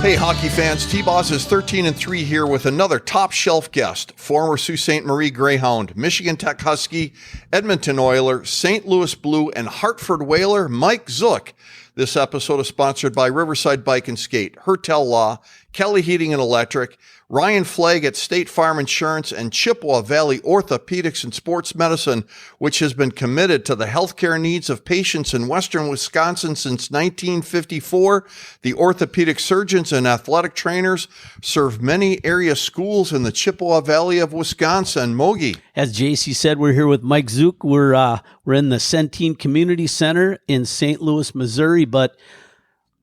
Hey, hockey fans, T-Boz is 13-3 here with another top shelf guest, former Sault Ste. Marie Greyhound, Michigan Tech Husky, Edmonton Oiler, St. Louis Blue, and Hartford Whaler, Mike Zuke. This episode is sponsored by Riverside Bike and Skate, Hertel Law, Kelly Heating and Electric, Ryan Flagg at State Farm Insurance, and Chippewa Valley Orthopedics and Sports Medicine, which has been committed to the healthcare needs of patients in western Wisconsin since 1954. The orthopedic surgeons and athletic trainers serve many area schools in the Chippewa Valley of Wisconsin. Mogi. As JC said, we're here with Mike Zuke. We're in the Centene Community Center in St. Louis, Missouri, but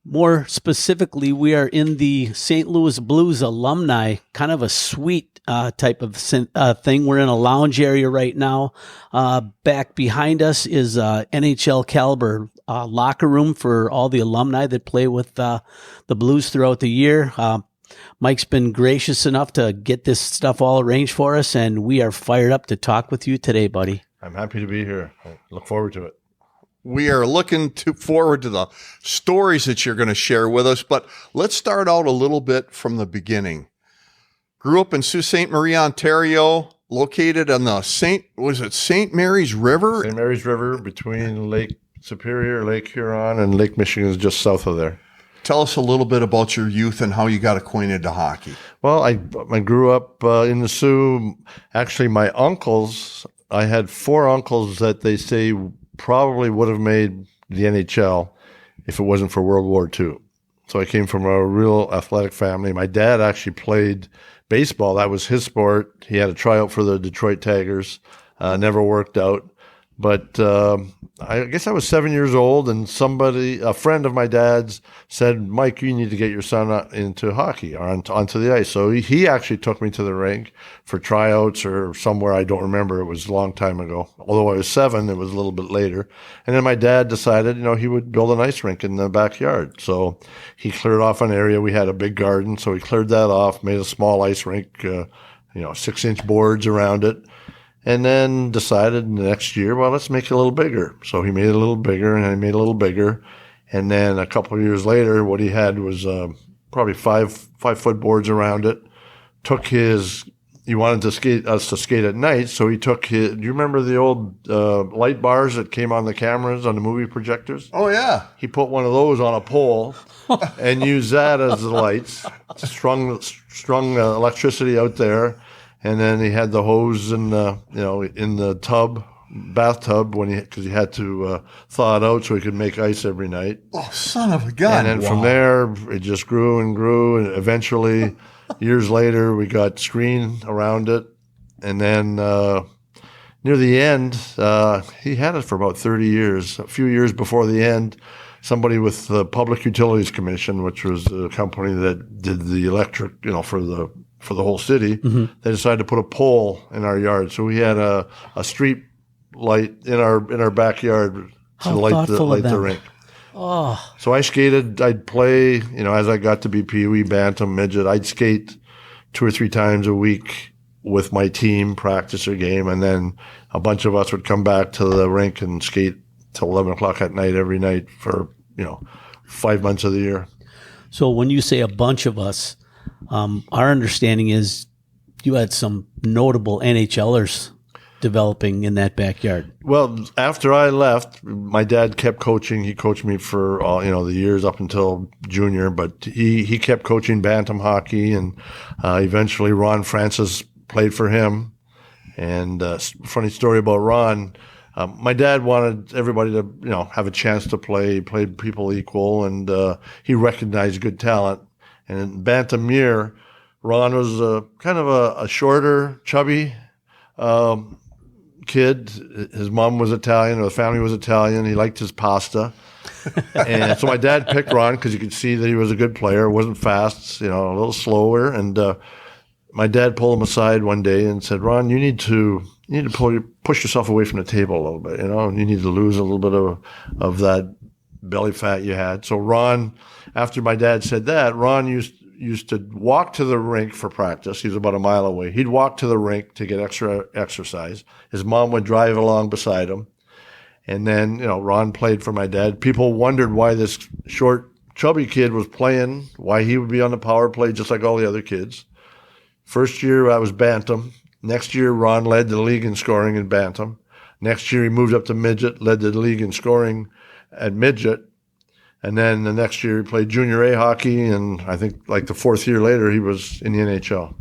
more specifically, we are in the St. Louis Blues alumni, kind of a suite type of thing. We're in a lounge area right now. Back behind us is NHL caliber locker room for all the alumni that play with the Blues throughout the year. Mike's been gracious enough to get this stuff all arranged for us, and we are fired up to talk with you today, buddy. I'm happy to be here. I look forward to it. We are looking forward to the stories that you're going to share with us, but let's start out a little bit from the beginning. Grew up in Sault Ste. Marie, Ontario, located on the St. Mary's River? St. Mary's River between Lake Superior, Lake Huron, and Lake Michigan is just south of there. Tell us a little bit about your youth and how you got acquainted to hockey. Well, I grew up in the Sioux. Actually, my uncles, I had four uncles that they say probably would have made the NHL if it wasn't for World War II. So I came from a real athletic family. My dad actually played baseball. That was his sport. He had a tryout for the Detroit Tigers. Never worked out. But I guess I was 7 years old, and a friend of my dad's, said, "Mike, you need to get your son into hockey or onto the ice." So he actually took me to the rink for tryouts or somewhere. I don't remember. It was a long time ago. Although I was 7, it was a little bit later. And then my dad decided, he would build an ice rink in the backyard. So he cleared off an area. We had a big garden, so he cleared that off, made a small ice rink, 6-inch boards around it. And then decided the next year, well, let's make it a little bigger. So he made it a little bigger, and I made it a little bigger. And then a couple of years later, what he had was probably 5-foot boards around it. He wanted us to skate at night, so he took do you remember the old light bars that came on the cameras on the movie projectors? Oh, yeah. He put one of those on a pole and used that as the lights, strung electricity out there. And then he had the hose in the bathtub because he had to thaw it out so he could make ice every night. Oh, son of a gun. And then from there, it just grew and grew. And eventually, years later, we got screen around it. And then near the end, he had it for about 30 years. A few years before the end, somebody with the Public Utilities Commission, which was a company that did the electric, for the whole city, They decided to put a pole in our yard. So we had a street light in our backyard to light the rink. Oh. So I skated. I'd play, as I got to be Pee Wee, Bantam, Midget, I'd skate 2 or 3 times a week with my team, practice or game, and then a bunch of us would come back to the rink and skate till 11 o'clock at night every night for, 5 months of the year. So when you say a bunch of us, our understanding is you had some notable NHLers developing in that backyard. Well, after I left, my dad kept coaching. He coached me for all, the years up until junior, but he kept coaching bantam hockey, and eventually Ron Francis played for him. And funny story about Ron, my dad wanted everybody to, have a chance to played people equal, and he recognized good talent. And in Bantamere, Ron was kind of a shorter, chubby kid. His mom was Italian, or the family was Italian. He liked his pasta. And so my dad picked Ron because you could see that he was a good player, wasn't fast, a little slower. And my dad pulled him aside one day and said, "Ron, you need to push yourself away from the table a little bit, and you need to lose a little bit of that belly fat you had." So Ron, after my dad said that, Ron used to walk to the rink for practice. He was about a mile away. He'd walk to the rink to get extra exercise. His mom would drive along beside him. And then, Ron played for my dad. People wondered why this short chubby kid was playing, why he would be on the power play just like all the other kids. First year I was bantam. Next year Ron led the league in scoring in bantam. Next year he moved up to midget, led the league in scoring at midget. And then the next year he played junior A hockey, and I think like the fourth year later he was in the NHL.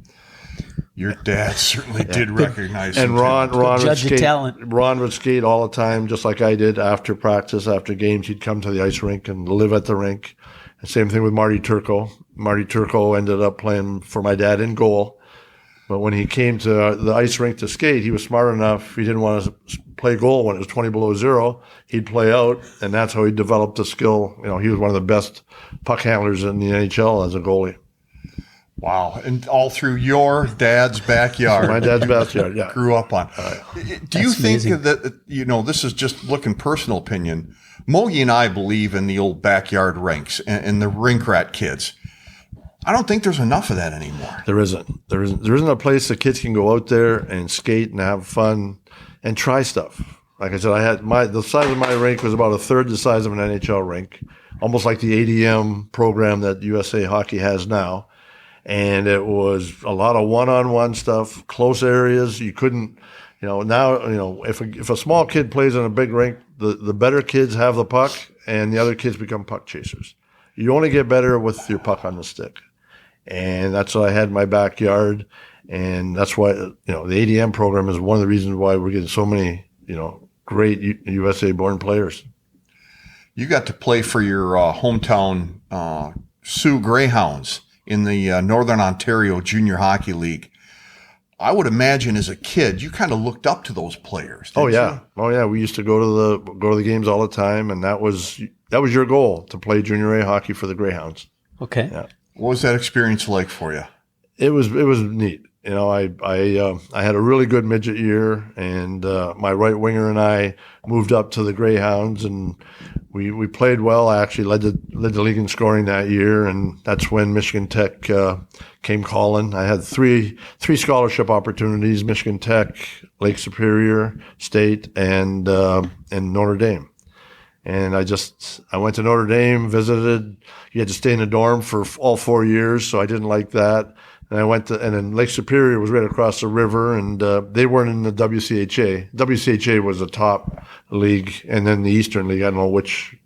Your dad certainly did recognize and him. Ron would skate all the time, just like I did. After practice, after games, he'd come to the ice rink and live at the rink. And same thing with Marty Turco. Marty Turco ended up playing for my dad in goal. But when he came to the ice rink to skate, he was smart enough. He didn't want to play goal when it was 20 below zero. He'd play out, and that's how he developed the skill. He was one of the best puck handlers in the NHL as a goalie. Wow. And all through your dad's backyard. My dad's backyard, yeah. Grew up on. Do you think that, this is just looking personal opinion, Mogi and I believe in the old backyard rinks and the rink rat kids. I don't think there's enough of that anymore. There isn't. There isn't a place that kids can go out there and skate and have fun and try stuff. Like I said, the size of my rink was about a third the size of an NHL rink, almost like the ADM program that USA Hockey has now. And it was a lot of one-on-one stuff, close areas. You couldn't, now, if a small kid plays in a big rink, the better kids have the puck and the other kids become puck chasers. You only get better with your puck on the stick. And that's what I had in my backyard. And that's why, the ADM program is one of the reasons why we're getting so many, great USA-born players. You got to play for your hometown Sioux Greyhounds in the Northern Ontario Junior Hockey League. I would imagine as a kid, you kind of looked up to those players. Oh yeah. We used to go to the games all the time, and that was your goal, to play junior A hockey for the Greyhounds. Okay. Yeah. What was that experience like for you? It was neat. I had a really good midget year, and my right winger and I moved up to the Greyhounds, and we played well. I actually led the league in scoring that year, and that's when Michigan Tech came calling. I had three scholarship opportunities: Michigan Tech, Lake Superior State, and Notre Dame. And I went to Notre Dame, visited. You had to stay in a dorm for all 4 years, so I didn't like that. And and then Lake Superior was right across the river, and they weren't in the WCHA. WCHA was a top league, and then the Eastern League. I don't know which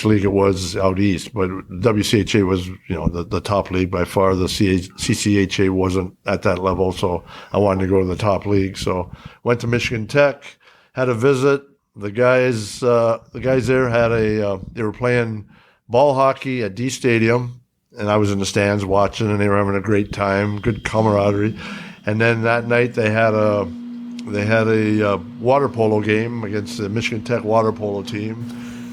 league it was out east, but WCHA was the top league by far. The CCHA wasn't at that level, so I wanted to go to the top league. So went to Michigan Tech, had a visit. The guys there they were playing ball hockey at D Stadium. And I was in the stands watching, and they were having a great time, good camaraderie. And then that night they had a water polo game against the Michigan Tech water polo team.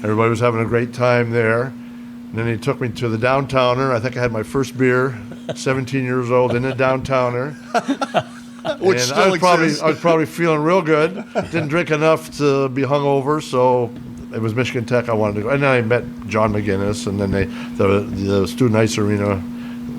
Everybody was having a great time there. And then they took me to the Downtowner. I think I had my first beer, 17 years old, in the Downtowner. Which still exists. I was probably feeling real good. Didn't drink enough to be hungover, so it was Michigan Tech I wanted to go. And then I met John McGinnis, and then the Student Ice Arena,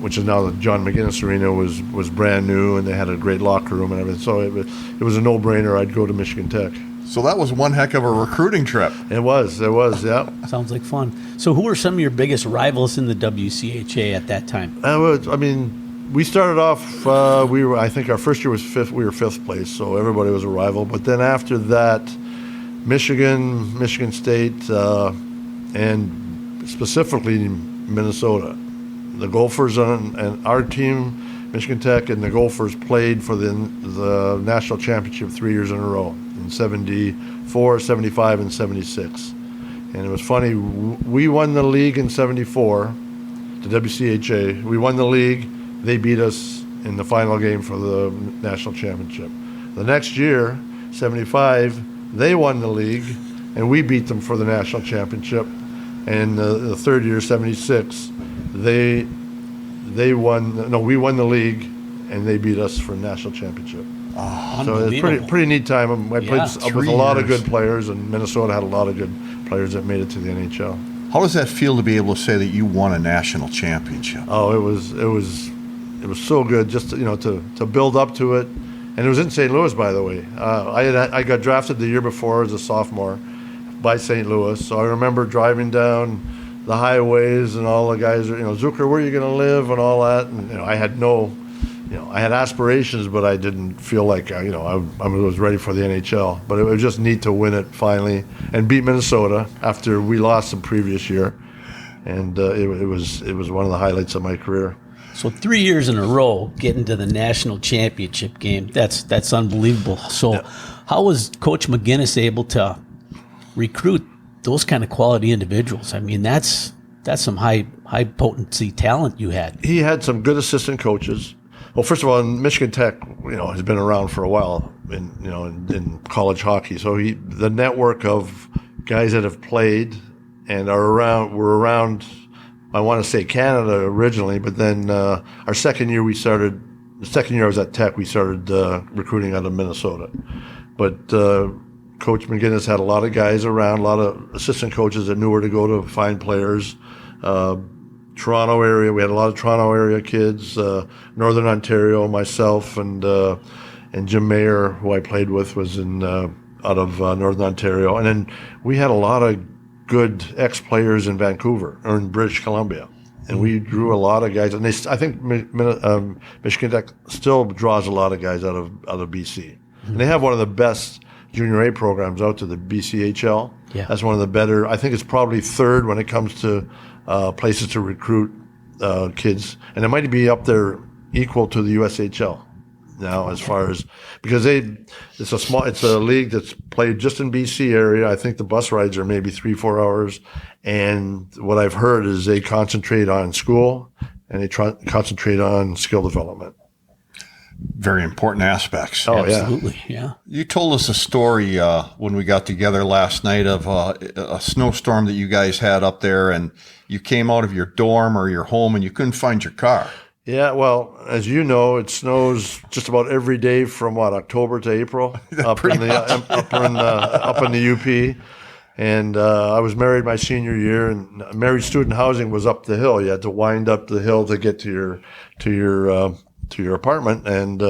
which is now the John McGinnis Arena, was brand new, and they had a great locker room and everything. So it was a no-brainer. I'd go to Michigan Tech. So that was one heck of a recruiting trip. It was, yeah. Sounds like fun. So who were some of your biggest rivals in the WCHA at that time? We started off, I think our first year was fifth. We were fifth place, so everybody was a rival. But then after that, Michigan State, and specifically Minnesota. The Gophers and our team, Michigan Tech and the Gophers, played for the national championship 3 years in a row, in 74, 75, and 76. And it was funny, we won the league in 74, the WCHA. We won the league. They beat us in the final game for the national championship. The next year, 75, they won the league, and we beat them for the national championship. And the third year, 76, we won the league, and they beat us for the national championship. Oh, so it's pretty neat time. I played with a lot of good players, and Minnesota had a lot of good players that made it to the NHL. How does that feel to be able to say that you won a national championship? Oh, it was so good just to build up to it. And it was in St. Louis, by the way. I got drafted the year before as a sophomore by St. Louis. So I remember driving down the highways and all the guys, Zucker, where are you going to live and all that. And, I had I had aspirations, but I didn't feel like, I was ready for the NHL. But it was just neat to win it finally and beat Minnesota after we lost the previous year. And it was one of the highlights of my career. So 3 years in a row getting to the national championship game, that's unbelievable. So how was Coach McGinnis able to recruit those kind of quality individuals? I mean, that's some high potency talent you had. He had some good assistant coaches. Well, first of all, Michigan Tech, has been around for a while in college hockey. So the network of guys that have played and were around. I want to say Canada originally, but then our second year I was at Tech, we started recruiting out of Minnesota. But Coach McGinnis had a lot of guys around, a lot of assistant coaches that knew where to go to find players. Toronto area, we had a lot of Toronto area kids. Northern Ontario, myself and Jim Mayer, who I played with, was out of Northern Ontario. And then we had a lot of good ex-players in Vancouver or in British Columbia. And we drew a lot of guys. And I think Michigan Tech still draws a lot of guys out of BC. And they have one of the best junior A programs out to the BCHL. Yeah. That's one of the better. I think it's probably third when it comes to places to recruit kids. And it might be up there equal to the USHL now, as far as, because it's a league that's played just in BC area. I think the bus rides are maybe 3-4 hours, and what I've heard is they concentrate on school and they concentrate on skill development. Very important aspects. Oh, Absolutely, yeah. You told us a story when we got together last night of a snowstorm that you guys had up there, and you came out of your dorm or your home and you couldn't find your car. Yeah, well, as you know, it snows just about every day from October to April up in the UP. And I was married my senior year, and married student housing was up the hill. You had to wind up the hill to get to your apartment, and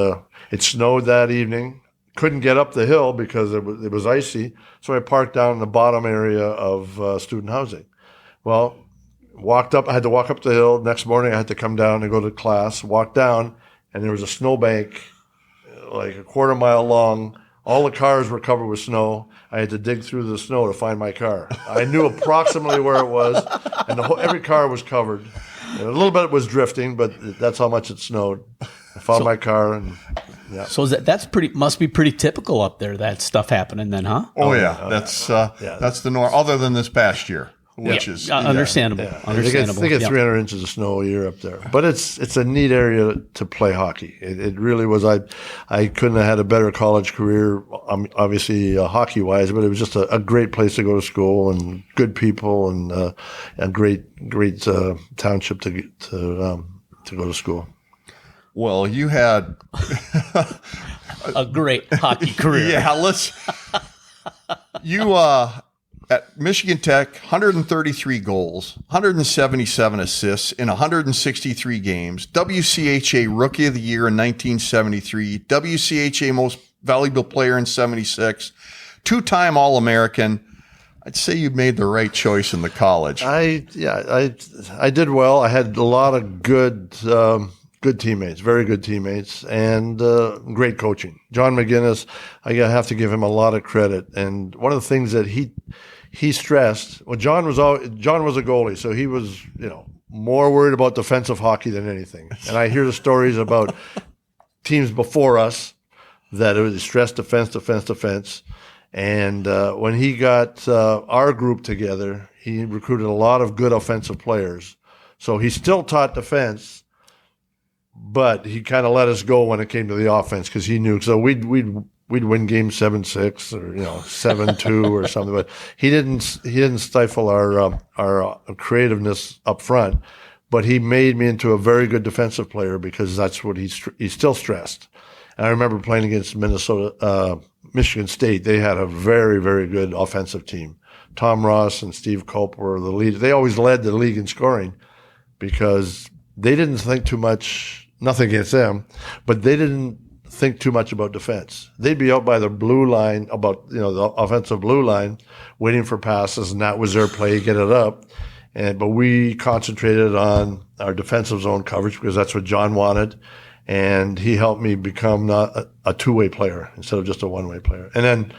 it snowed that evening. Couldn't get up the hill because it was icy, so I parked down in the bottom area of student housing. Well, I had to walk up the hill. Next morning, I had to come down and go to class, walk down, and there was a snowbank like a quarter mile long. All the cars were covered with snow. I had to dig through the snow to find my car. I knew approximately where it was, and every car was covered. And a little bit was drifting, but that's how much it snowed. I found my car, and yeah. So must be pretty typical up there, that stuff happening then, huh? Oh yeah, that's the norm. Other than this past year, which is understandable. Yeah. Understandable. They get 300 inches of snow a year up there, but it's a neat area to play hockey. It really was. I couldn't have had a better college career, obviously hockey wise, but it was just a great place to go to school and good people and a great township to go to school. Well, you had a great hockey career. Yeah, you at Michigan Tech, 133 goals, 177 assists in 163 games, WCHA Rookie of the Year in 1973, WCHA Most Valuable Player in 76, two-time All-American. I'd say you made the right choice in the college. I did well. I had a lot of good teammates, very good teammates, and great coaching. John McGinnis, I have to give him a lot of credit. And one of the things that he stressed, well, John was a goalie, so he was more worried about defensive hockey than anything. And I hear the stories about teams before us that it was stress, defense. And when he got our group together, he recruited a lot of good offensive players. So he still taught defense, but he kind of let us go when it came to the offense because he knew. So we'd win games 7-6 or 7-2 or something. But he didn't stifle our creativeness up front. But he made me into a very good defensive player because that's what he still stressed. And I remember playing against Michigan State. They had a very, very good offensive team. Tom Ross and Steve Culp were the leaders. They always led the league in scoring because they didn't think too much. Nothing against them, but they didn't think too much about defense. They'd be out by the blue line, the offensive blue line, waiting for passes, and that was their play, get it up. But we concentrated on our defensive zone coverage because that's what John wanted. And he helped me become not a two-way player instead of just a one-way player. And then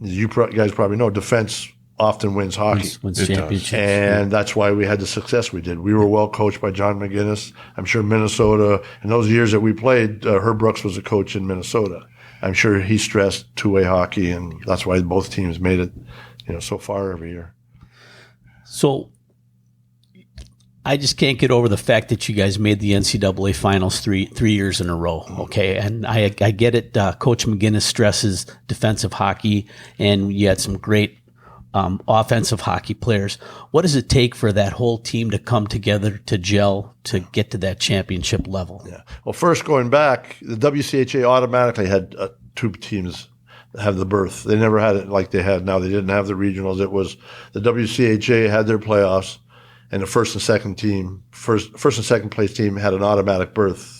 you guys probably know defense often wins hockey. Wins championships. And that's why we had the success we did. We were well coached by John McGinnis. I'm sure Minnesota, in those years that we played, Herb Brooks was a coach in Minnesota. I'm sure he stressed two-way hockey, and that's why both teams made it, so far every year. So I just can't get over the fact that you guys made the NCAA finals three years in a row. Okay. And I get it. Coach McGinnis stresses defensive hockey, and you had some great offensive hockey players. What does it take for that whole team to come together, to gel, to get to that championship level? Yeah. Well, first going back, the WCHA automatically had two teams have the berth. They never had it like they had now. They didn't have the regionals. It was the WCHA had their playoffs, and the first and second place team had an automatic berth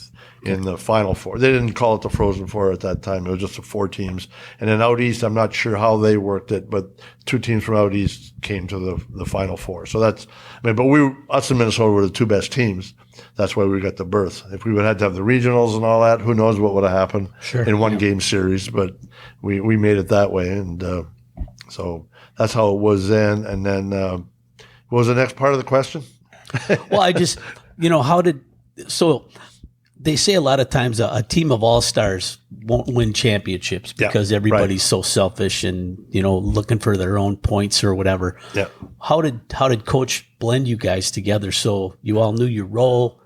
in the Final Four. They didn't call it the Frozen Four at that time. It was just the four teams. And then out east, I'm not sure how they worked it, but two teams from out east came to the Final Four. So us in Minnesota were the two best teams. That's why we got the berth. If we would have had to have the regionals and all that, who knows what would have happened in one game series. But we made it that way. And so that's how it was then. And then what was the next part of the question? Well, I just, so they say a lot of times a team of all-stars won't win championships because everybody's so selfish and, looking for their own points or whatever. Yeah. How did Coach blend you guys together so you all knew your role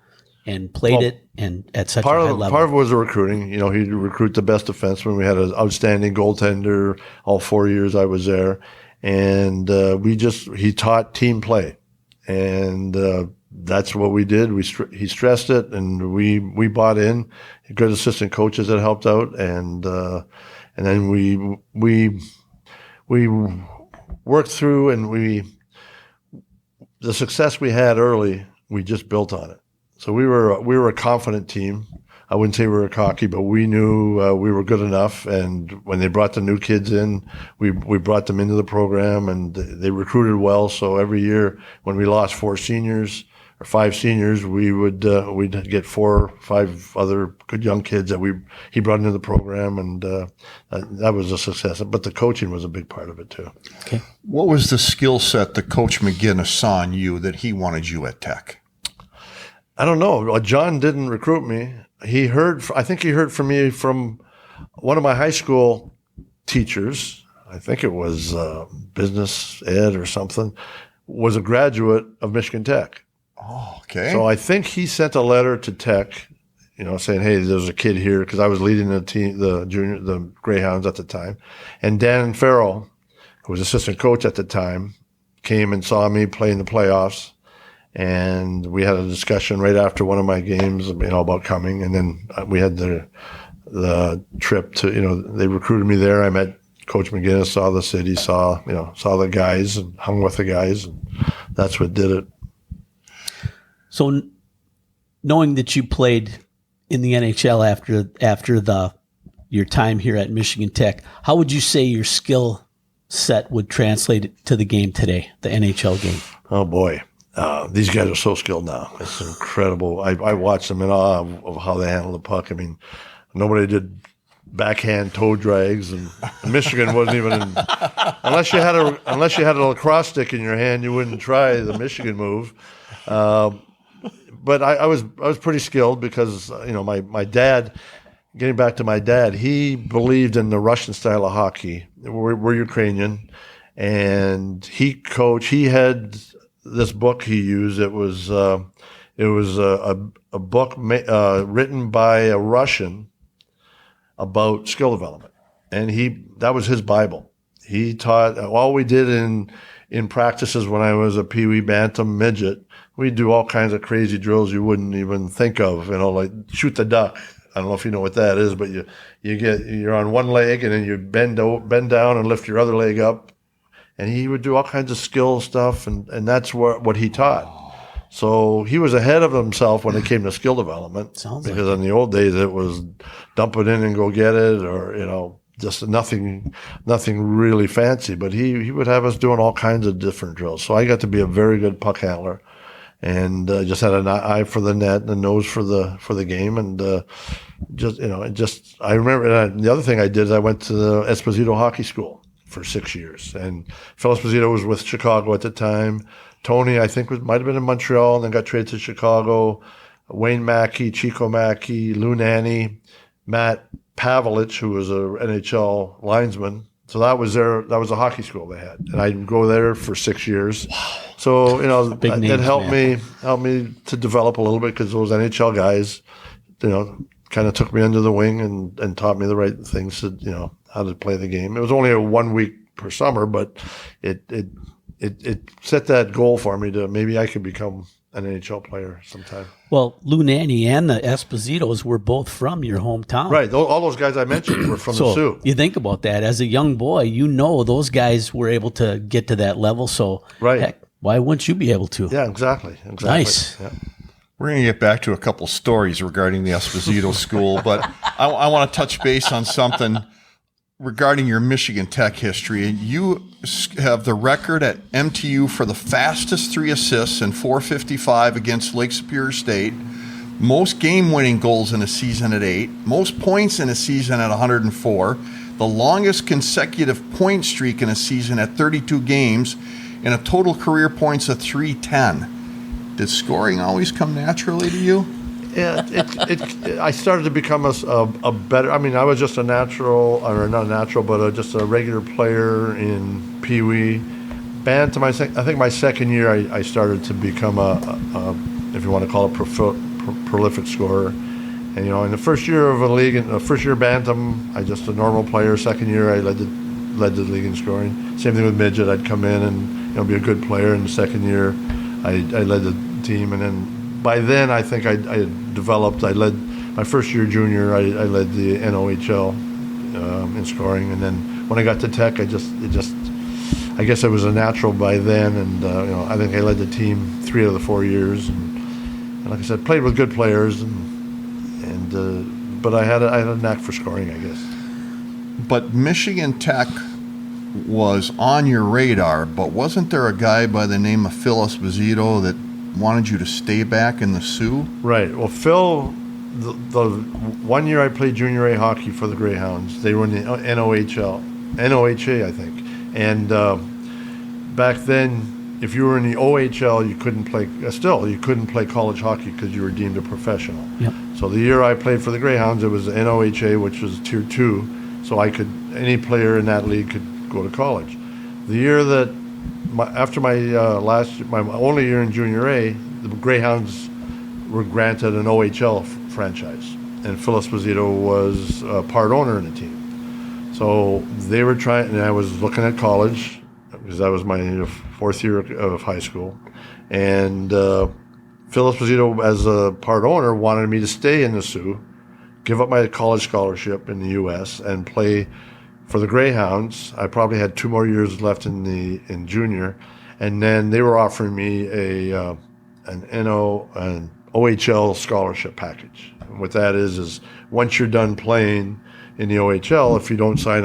and played it and at such a high level? Part of it was the recruiting. He'd recruit the best defenseman. We had an outstanding goaltender all 4 years I was there. And he taught team play. And that's what we did. He stressed it, and we bought in. Good assistant coaches that helped out, and then we worked through, and the success we had early, we just built on it. So we were a confident team. I wouldn't say we were cocky, but we knew we were good enough. And when they brought the new kids in, we brought them into the program, and they recruited well. So every year when we lost 4 seniors or 5 seniors, we'd get 4 or 5 other good young kids that he brought into the program, and that was a success. But the coaching was a big part of it too. Okay. What was the skill set that Coach McGinnis saw in you that he wanted you at Tech? I don't know. John didn't recruit me. I think he heard from me from one of my high school teachers. I think it was business ed or something, was a graduate of Michigan Tech. Oh, okay. So I think he sent a letter to Tech, saying, "Hey, there's a kid here," because I was leading the team, the Greyhounds at the time. And Dan Farrell, who was assistant coach at the time, came and saw me play in the playoffs. And we had a discussion right after one of my games, about coming. And then we had the trip to, they recruited me there. I met Coach McGinnis, saw the city, saw the guys, and hung with the guys. And that's what did it. So knowing that you played in the NHL after your time here at Michigan Tech, how would you say your skill set would translate to the game today, the NHL game? Oh, boy. These guys are so skilled now. It's incredible. I watch them in awe of how they handle the puck. I mean, nobody did backhand toe drags, and Michigan wasn't even in, unless you had a lacrosse stick in your hand, you wouldn't try the Michigan move. But I was pretty skilled because my dad. Getting back to my dad, he believed in the Russian style of hockey. We're Ukrainian, and he had this book he used. It was a book written by a Russian about skill development, and that was his Bible. He taught all we did in practices when I was a Pee Wee Bantam midget. We'd do all kinds of crazy drills you wouldn't even think of, like shoot the duck. I don't know if you know what that is, but you're on one leg and then you bend down and lift your other leg up. And he would do all kinds of skill stuff, and that's what he taught. So he was ahead of himself when it came to skill development. Because in the old days it was dump it in and go get it, or just nothing really fancy. But he would have us doing all kinds of different drills. So I got to be a very good puck handler, and just had an eye for the net and a nose for the game, and I remember the other thing I did is I went to the Esposito Hockey School for 6 years, and Phil Esposito was with Chicago at the time. Tony, I think, might have been in Montreal and then got traded to Chicago. Wayne Mackey, Chico Mackey, Lou Nanny, Matt Pavelich, who was a NHL linesman. So that was a hockey school they had, and I'd go there for 6 years. Wow. So it helped me to develop a little bit, because those NHL guys, kind of took me under the wing and taught me the right things to how to play the game. It was only a 1 week per summer, but it set that goal for me to maybe I could become an NHL player sometime. Well, Lou Nanny and the Espositos were both from your hometown. Right. All those guys I mentioned were from the Sioux. You think about that. As a young boy, those guys were able to get to that level. So, heck, why wouldn't you be able to? Yeah, exactly. Nice. Yeah. We're going to get back to a couple stories regarding the Esposito School, but I want to touch base on something regarding your Michigan Tech history. You have the record at MTU for the fastest 3 assists in 4:55 against Lake Superior State, most game-winning goals in a season at 8, most points in a season at 104, the longest consecutive point streak in a season at 32 games, and a total career points of 310. Did scoring always come naturally to you? Yeah, I started to become a better. I mean, I was just a natural, or not natural, but just a regular player in Pee Wee. Bantam, I think my second year, I started to become a if you want to call it, prolific scorer. And in the first year of a league, in the first year Bantam, I just a normal player. Second year, I led the league in scoring. Same thing with midget. I'd come in and be a good player. In the second year, I led the team, and then. By then, I think I had developed. I led my first year junior. I led the NOHL in scoring, and then when I got to Tech, I guess I was a natural by then, and I think I led the team 3 out of the 4 years, and like I said, played with good players, but I had a knack for scoring, I guess. But Michigan Tech was on your radar, but wasn't there a guy by the name of Phil Esposito that wanted you to stay back in the Sioux? Right. Well, Phil, the 1 year I played junior A hockey for the Greyhounds. They were in the NOHA, I think. And back then, if you were in the OHL, you couldn't play. You couldn't play college hockey because you were deemed a professional. Yep. So the year I played for the Greyhounds, it was the NOHA, which was Tier 2. So any player in that league could go to college. The year that after my only year in junior A, the Greyhounds were granted an OHL franchise, and Phil Esposito was a part owner in the team. So they were trying, and I was looking at college because that was my 4th year of high school, and Phil Esposito, as a part owner, wanted me to stay in the Sioux, give up my college scholarship in the U.S., and play for the Greyhounds. I probably had 2 more years left in junior, and then they were offering me an OHL scholarship package. And what that is once you're done playing in the OHL, if you don't sign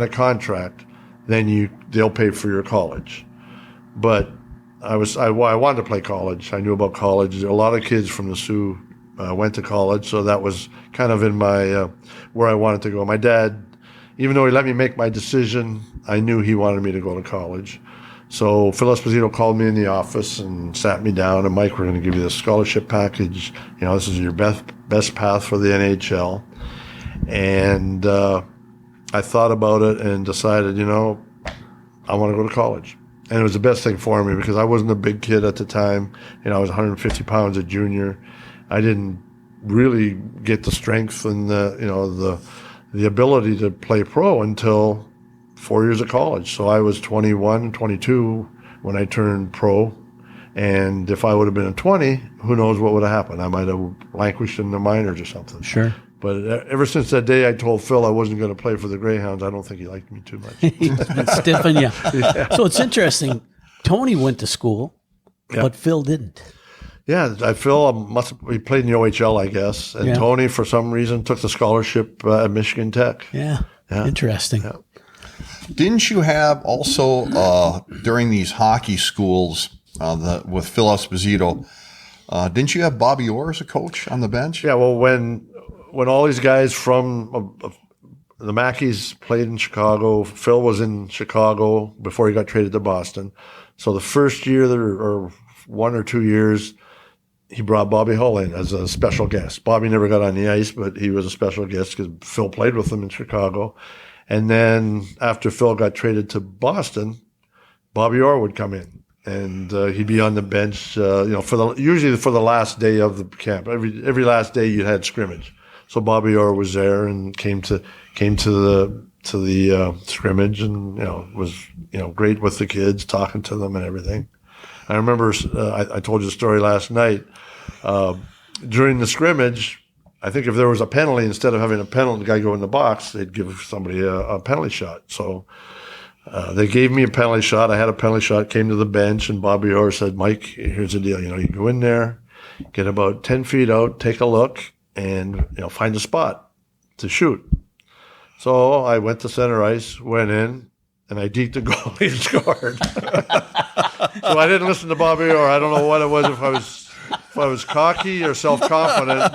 a contract, then they'll pay for your college. But I wanted to play college. I knew about college. A lot of kids from the Sioux went to college, so that was kind of in my where I wanted to go. My dad, even though he let me make my decision, I knew he wanted me to go to college. So Phil Esposito called me in the office and sat me down, and Mike, we're going to give you this scholarship package. This is your best path for the NHL. And I thought about it and decided, I want to go to college. And it was the best thing for me because I wasn't a big kid at the time. I was 150 pounds a junior. I didn't really get the strength and the ability to play pro until 4 years of college. So I was 21, 22 when I turned pro. And if I would have been a 20, who knows what would have happened. I might have languished in the minors or something. Sure. But ever since that day I told Phil I wasn't going to play for the Greyhounds, I don't think he liked me too much. He's been stiffing you. Yeah. So it's interesting. Tony went to school, but Phil didn't. Yeah, Phil he played in the OHL, I guess. And Tony, for some reason, took the scholarship at Michigan Tech. Yeah. Yeah. Interesting. Yeah. Didn't you have also during these hockey schools with Phil Esposito? Didn't you have Bobby Orr as a coach on the bench? Yeah. Well, when all these guys from the Mackeys played in Chicago, Phil was in Chicago before he got traded to Boston. So the first year or 1 or 2 years, he brought Bobby Hull in as a special guest. Bobby never got on the ice, but he was a special guest because Phil played with him in Chicago. And then after Phil got traded to Boston, Bobby Orr would come in, and he'd be on the bench. Usually for the last day of the camp. Every last day you had scrimmage, so Bobby Orr was there and came to the scrimmage, and was great with the kids, talking to them and everything. I remember I told you the story last night. During the scrimmage, I think if there was a penalty, instead of having a penalty, the guy go in the box, they'd give somebody a penalty shot. So they gave me a penalty shot. I had a penalty shot, came to the bench, and Bobby Orr said, "Mike, here's the deal. You go in there, get about 10 feet out, take a look, and find a spot to shoot." So I went to center ice, went in, and I deked the goalie and scored. So I didn't listen to Bobby Orr. I don't know what it was, if I was cocky or self-confident,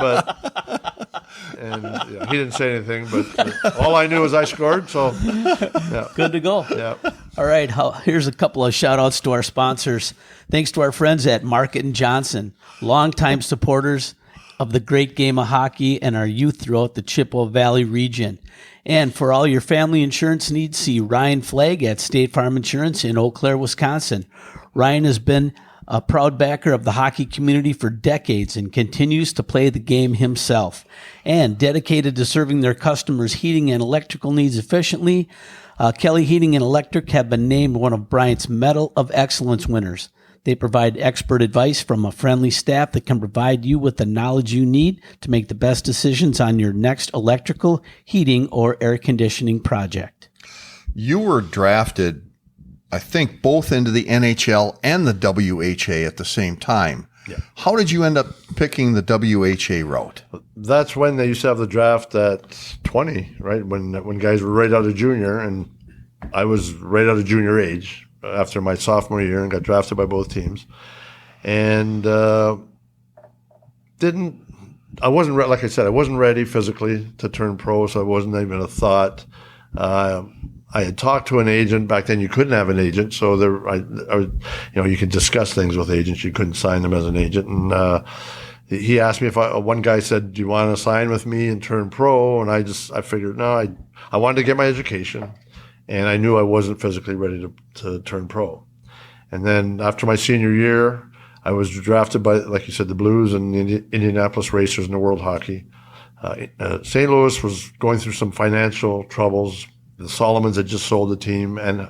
he didn't say anything, but all I knew was I scored, so yeah. Good to go. Yeah. All right, here's a couple of shout-outs to our sponsors. Thanks to our friends at Market & Johnson, longtime supporters of the great game of hockey and our youth throughout the Chippewa Valley region. And for all your family insurance needs, see Ryan Flagg at State Farm Insurance in Eau Claire, Wisconsin. Ryan has been a proud backer of the hockey community for decades and continues to play the game himself. And dedicated to serving their customers' heating and electrical needs efficiently, Kelly Heating and Electric have been named one of Bryant's Medal of Excellence winners. They provide expert advice from a friendly staff that can provide you with the knowledge you need to make the best decisions on your next electrical, heating, or air conditioning project. You were drafted, I think, both into the NHL and the WHA at the same time. Yeah. How did you end up picking the WHA route? That's when they used to have the draft at 20, right? When guys were right out of junior, and I was right out of junior age after my sophomore year and got drafted by both teams. And I wasn't like I said, I wasn't ready physically to turn pro, so it wasn't even a thought. I had talked to an agent back then. You couldn't have an agent, so you could discuss things with agents. You couldn't sign them as an agent. And he asked me if one guy said, "Do you want to sign with me and turn pro?" And I figured, no, I wanted to get my education, and I knew I wasn't physically ready to turn pro. And then after my senior year, I was drafted by, like you said, the Blues and the Indianapolis Racers in the World Hockey. St. Louis was going through some financial troubles. The Solomons had just sold the team, and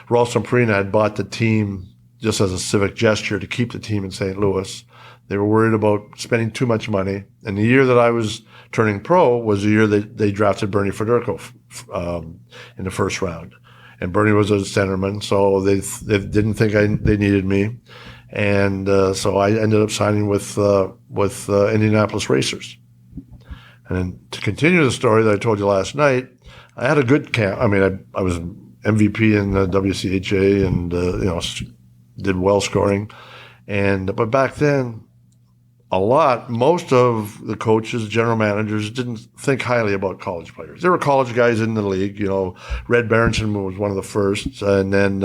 Ralston Purina had bought the team just as a civic gesture to keep the team in St. Louis. They were worried about spending too much money. And the year that I was turning pro was the year they drafted Bernie Federico in the first round. And Bernie was a centerman, so they didn't think they needed me. And so I ended up signing with Indianapolis Racers. And then to continue the story that I told you last night, I had a good camp. I mean, I was MVP in the WCHA and did well scoring. But back then, most of the coaches, general managers didn't think highly about college players. There were college guys in the league. Red Berenson was one of the first, and then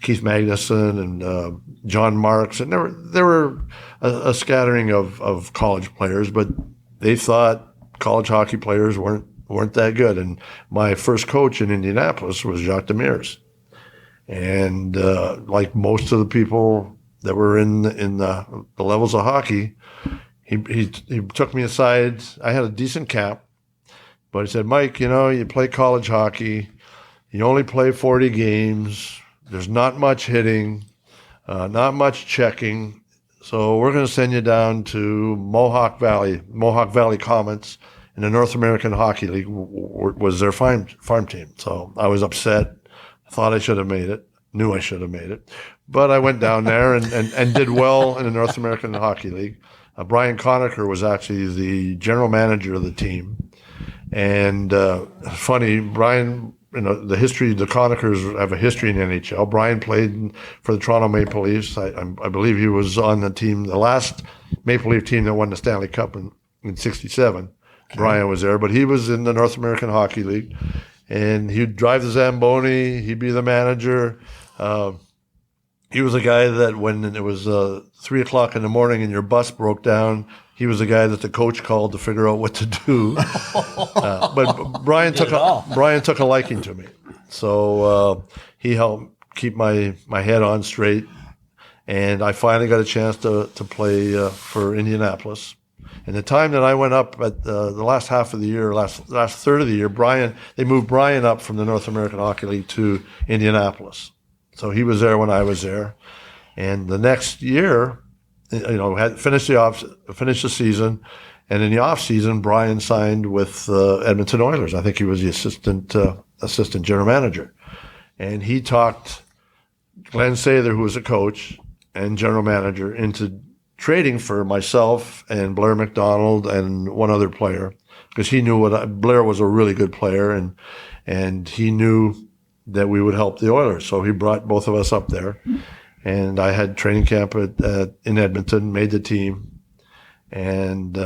Keith Magnuson and John Marks, and there were a scattering of college players, but they thought college hockey players weren't that good. And my first coach in Indianapolis was Jacques Demers. And like most of the people that were in the levels of hockey, he took me aside. I had a decent cap, but he said, "Mike, you play college hockey. You only play 40 games. There's not much hitting, not much checking. So we're going to send you down to Mohawk Valley Comets." And the North American Hockey League was their farm team. So I was upset. I thought I should have made it. Knew I should have made it. But I went down there and did well in the North American Hockey League. Brian Conacher was actually the general manager of the team. And funny, Brian, the history, the Conachers have a history in the NHL. Brian played for the Toronto Maple Leafs. I believe he was on the team, the last Maple Leaf team that won the Stanley Cup in 67. Okay. Brian was there, but he was in the North American Hockey League. And he'd drive the Zamboni. He'd be the manager. He was a guy that when it was 3 o'clock in the morning and your bus broke down, he was the guy that the coach called to figure out what to do. But Brian took a liking to me, so he helped keep my head on straight. And I finally got a chance to play for Indianapolis. And the time that I went up at the last half of the year, last third of the year, they moved Brian up from the North American Hockey League to Indianapolis. So he was there when I was there. And the next year, had finished the season. And in the off season, Brian signed with Edmonton Oilers. I think he was the assistant general manager. And he talked Glenn Sather, who was a coach and general manager, into trading for myself and Blair McDonald and one other player, because he knew Blair was a really good player, and he knew that we would help the Oilers. So he brought both of us up there, and I had training camp in Edmonton, made the team, and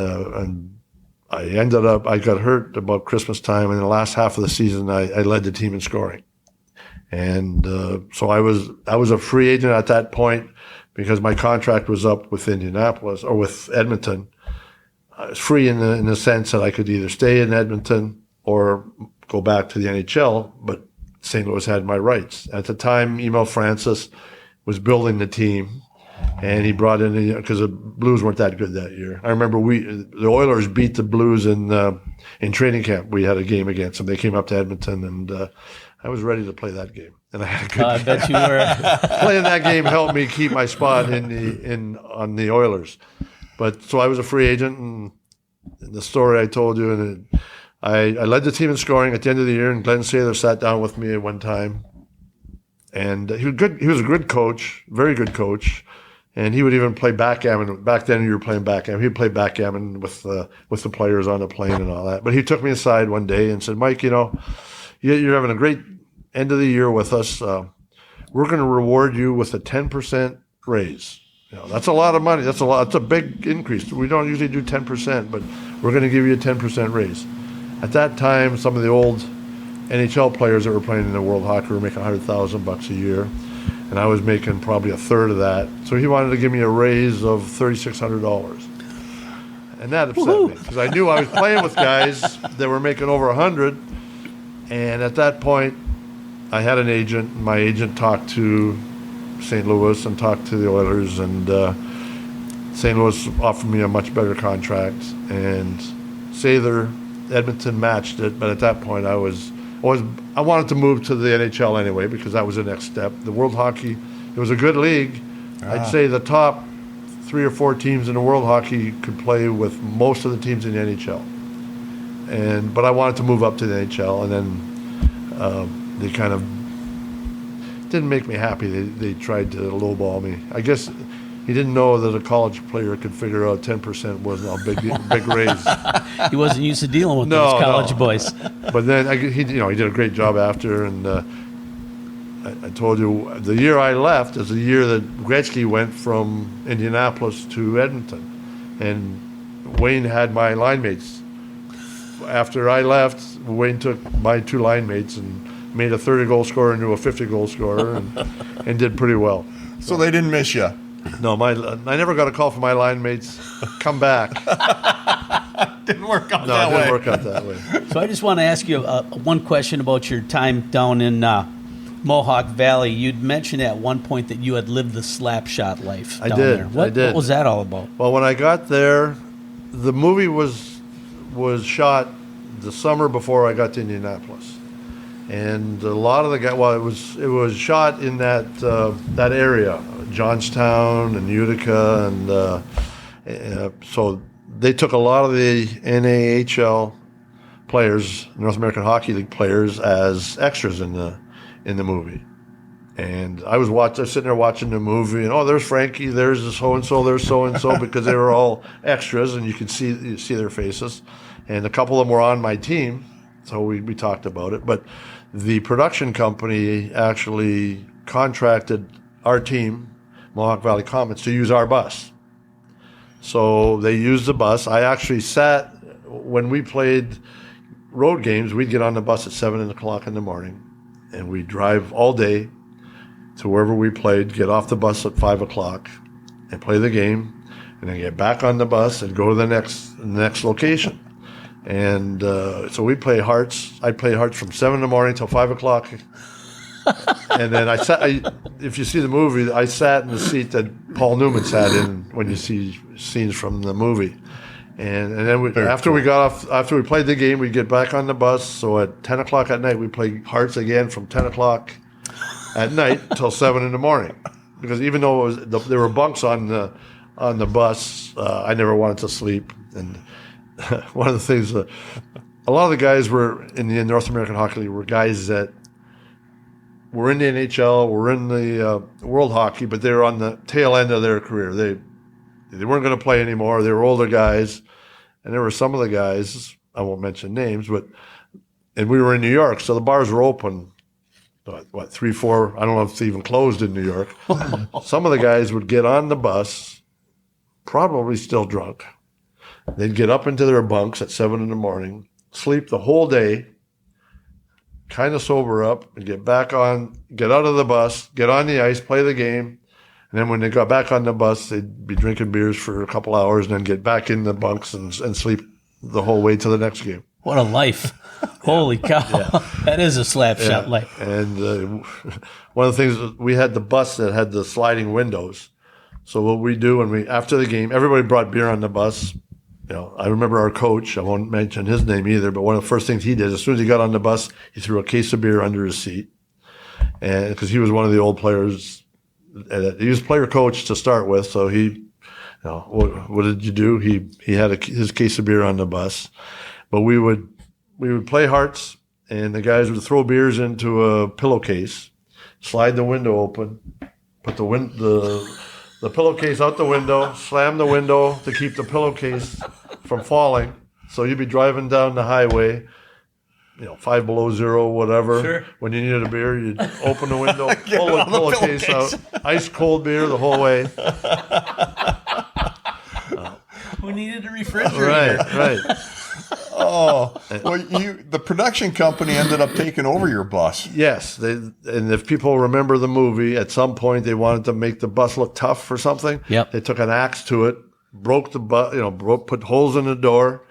I got hurt about Christmas time, and in the last half of the season, I led the team in scoring. And so I was a free agent at that point, because my contract was up with Indianapolis or with Edmonton. I was free in the sense that I could either stay in Edmonton or go back to the NHL, but St. Louis had my rights. At the time, Emil Francis was building the team, and he brought in, because the Blues weren't that good that year. I remember the Oilers beat the Blues in training camp. We had a game against them. They came up to Edmonton, and I was ready to play that game. And I had a good I bet you were. Playing that game helped me keep my spot on the Oilers. But so I was a free agent, and the story I told you, and I led the team in scoring at the end of the year. And Glenn Sather sat down with me at one time, and he was good. He was a good coach, very good coach, and he would even play backgammon. Back then, you were playing backgammon. He'd play backgammon with the players on the plane and all that. But he took me aside one day and said, "Mike, you're having a great end of the year with us. We're going to reward you with a 10% raise. That's a lot of money. That's a big increase. We don't usually do 10%, but we're going to give you a 10% raise." At that time, some of the old NHL players that were playing in the World Hockey were making $100,000 a year, and I was making probably a third of that. So he wanted to give me a raise of $3,600. And that upset me, because I knew I was playing with guys that were making over 100. And at that point, I had an agent. My agent talked to St. Louis and talked to the Oilers, and St. Louis offered me a much better contract. And Sather, Edmonton matched it, but at that point I wanted to move to the NHL anyway, because that was the next step. The World Hockey, it was a good league. I'd say the top 3 or 4 teams in the World Hockey could play with most of the teams in the NHL. But I wanted to move up to the NHL, and then they kind of didn't make me happy. They tried to lowball me. I guess he didn't know that a college player could figure out 10% wasn't a big raise. He wasn't used to dealing with those college boys. But then he did a great job after, and I told you the year I left is the year that Gretzky went from Indianapolis to Edmonton, and Wayne had my line mates. After I left, Wayne took my 2 line mates and made a 30-goal scorer into a 50-goal scorer, and did pretty well. So they didn't miss you. No, I never got a call from my line mates. Come back. Didn't work out No, that it way. didn't work out that way. So I just want to ask you one question about your time down in Mohawk Valley. You'd mentioned at one point that you had lived the slap shot life down there. I did. What was that all about? Well, when I got there, the movie was shot the summer before I got to Indianapolis, and a lot of the guys. Well, it was shot in that area, Johnstown and Utica, and so they took a lot of the NAHL players, North American Hockey League players, as extras in the movie. And I was sitting there watching the movie, and there's Frankie, there's so and so, there's so and so, because they were all extras, and you could see their faces. and a couple of them were on my team, so we talked about it. But the production company actually contracted our team, Mohawk Valley Comets, to use our bus. So they used the bus. I actually sat, when we played road games, we'd get on the bus at 7 o'clock in the morning, and we'd drive all day to wherever we played, get off the bus at 5 o'clock and play the game, and then get back on the bus and go to the next location. And so we'd play Hearts. I'd play Hearts from 7 in the morning till 5 o'clock. And then if you see the movie, I sat in the seat that Paul Newman sat in when you see scenes from the movie. And then after we played the game, we'd get back on the bus. So at 10 o'clock at night, we'd play Hearts again from 10 o'clock at night till 7 in the morning. Because even though there were bunks on the bus, I never wanted to sleep. And one of the things, a lot of the guys were in the North American Hockey League were guys that were in the NHL, were in the World Hockey, but they were on the tail end of their career. They weren't going to play anymore. They were older guys, and there were some of the guys, I won't mention names, and we were in New York, so the bars were open. 3, 4, I don't know if it's even closed in New York. Some of the guys would get on the bus, probably still drunk. They'd get up into their bunks at 7 in the morning, sleep the whole day, kind of sober up, and get out of the bus, get on the ice, play the game. And then when they got back on the bus, they'd be drinking beers for a couple hours and then get back in the bunks and sleep the whole way to the next game. What a life. Holy cow. Yeah. That is a slap shot life. And one of the things, we had the bus that had the sliding windows. So what we do after the game, everybody brought beer on the bus. I remember our coach, I won't mention his name either, but one of the first things he did, as soon as he got on the bus, he threw a case of beer under his seat. And because he was one of the old players, he was player coach to start with, so what did you do? He had his case of beer on the bus. But we would play Hearts, and the guys would throw beers into a pillowcase, slide the window open, put the pillowcase out the window, slam the window to keep the pillowcase from falling. So you'd be driving down the highway, 5 below zero, whatever. Sure. When you needed a beer, you'd open the window, pull the pillowcase out, ice cold beer the whole way. Who needed a refrigerator? Right. Oh, well, the production company ended up taking over your bus. Yes, and if people remember the movie, at some point they wanted to make the bus look tough or something. Yep. They took an axe to it, broke the bus, put holes in the door,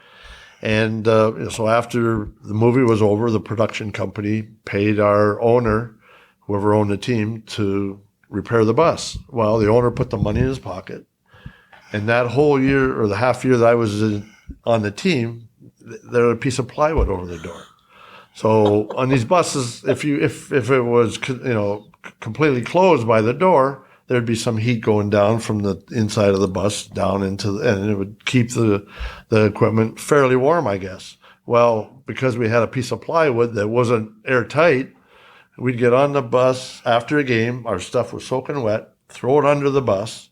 and so after the movie was over, the production company paid our owner, whoever owned the team, to repair the bus. Well, the owner put the money in his pocket, and that whole year or the half year that I was on the team, there was a piece of plywood over the door. So on these buses, if it was completely closed by the door, there'd be some heat going down from the inside of the bus down and it would keep the equipment fairly warm, I guess. Well, because we had a piece of plywood that wasn't airtight, we'd get on the bus after a game, our stuff was soaking wet, throw it under the bus.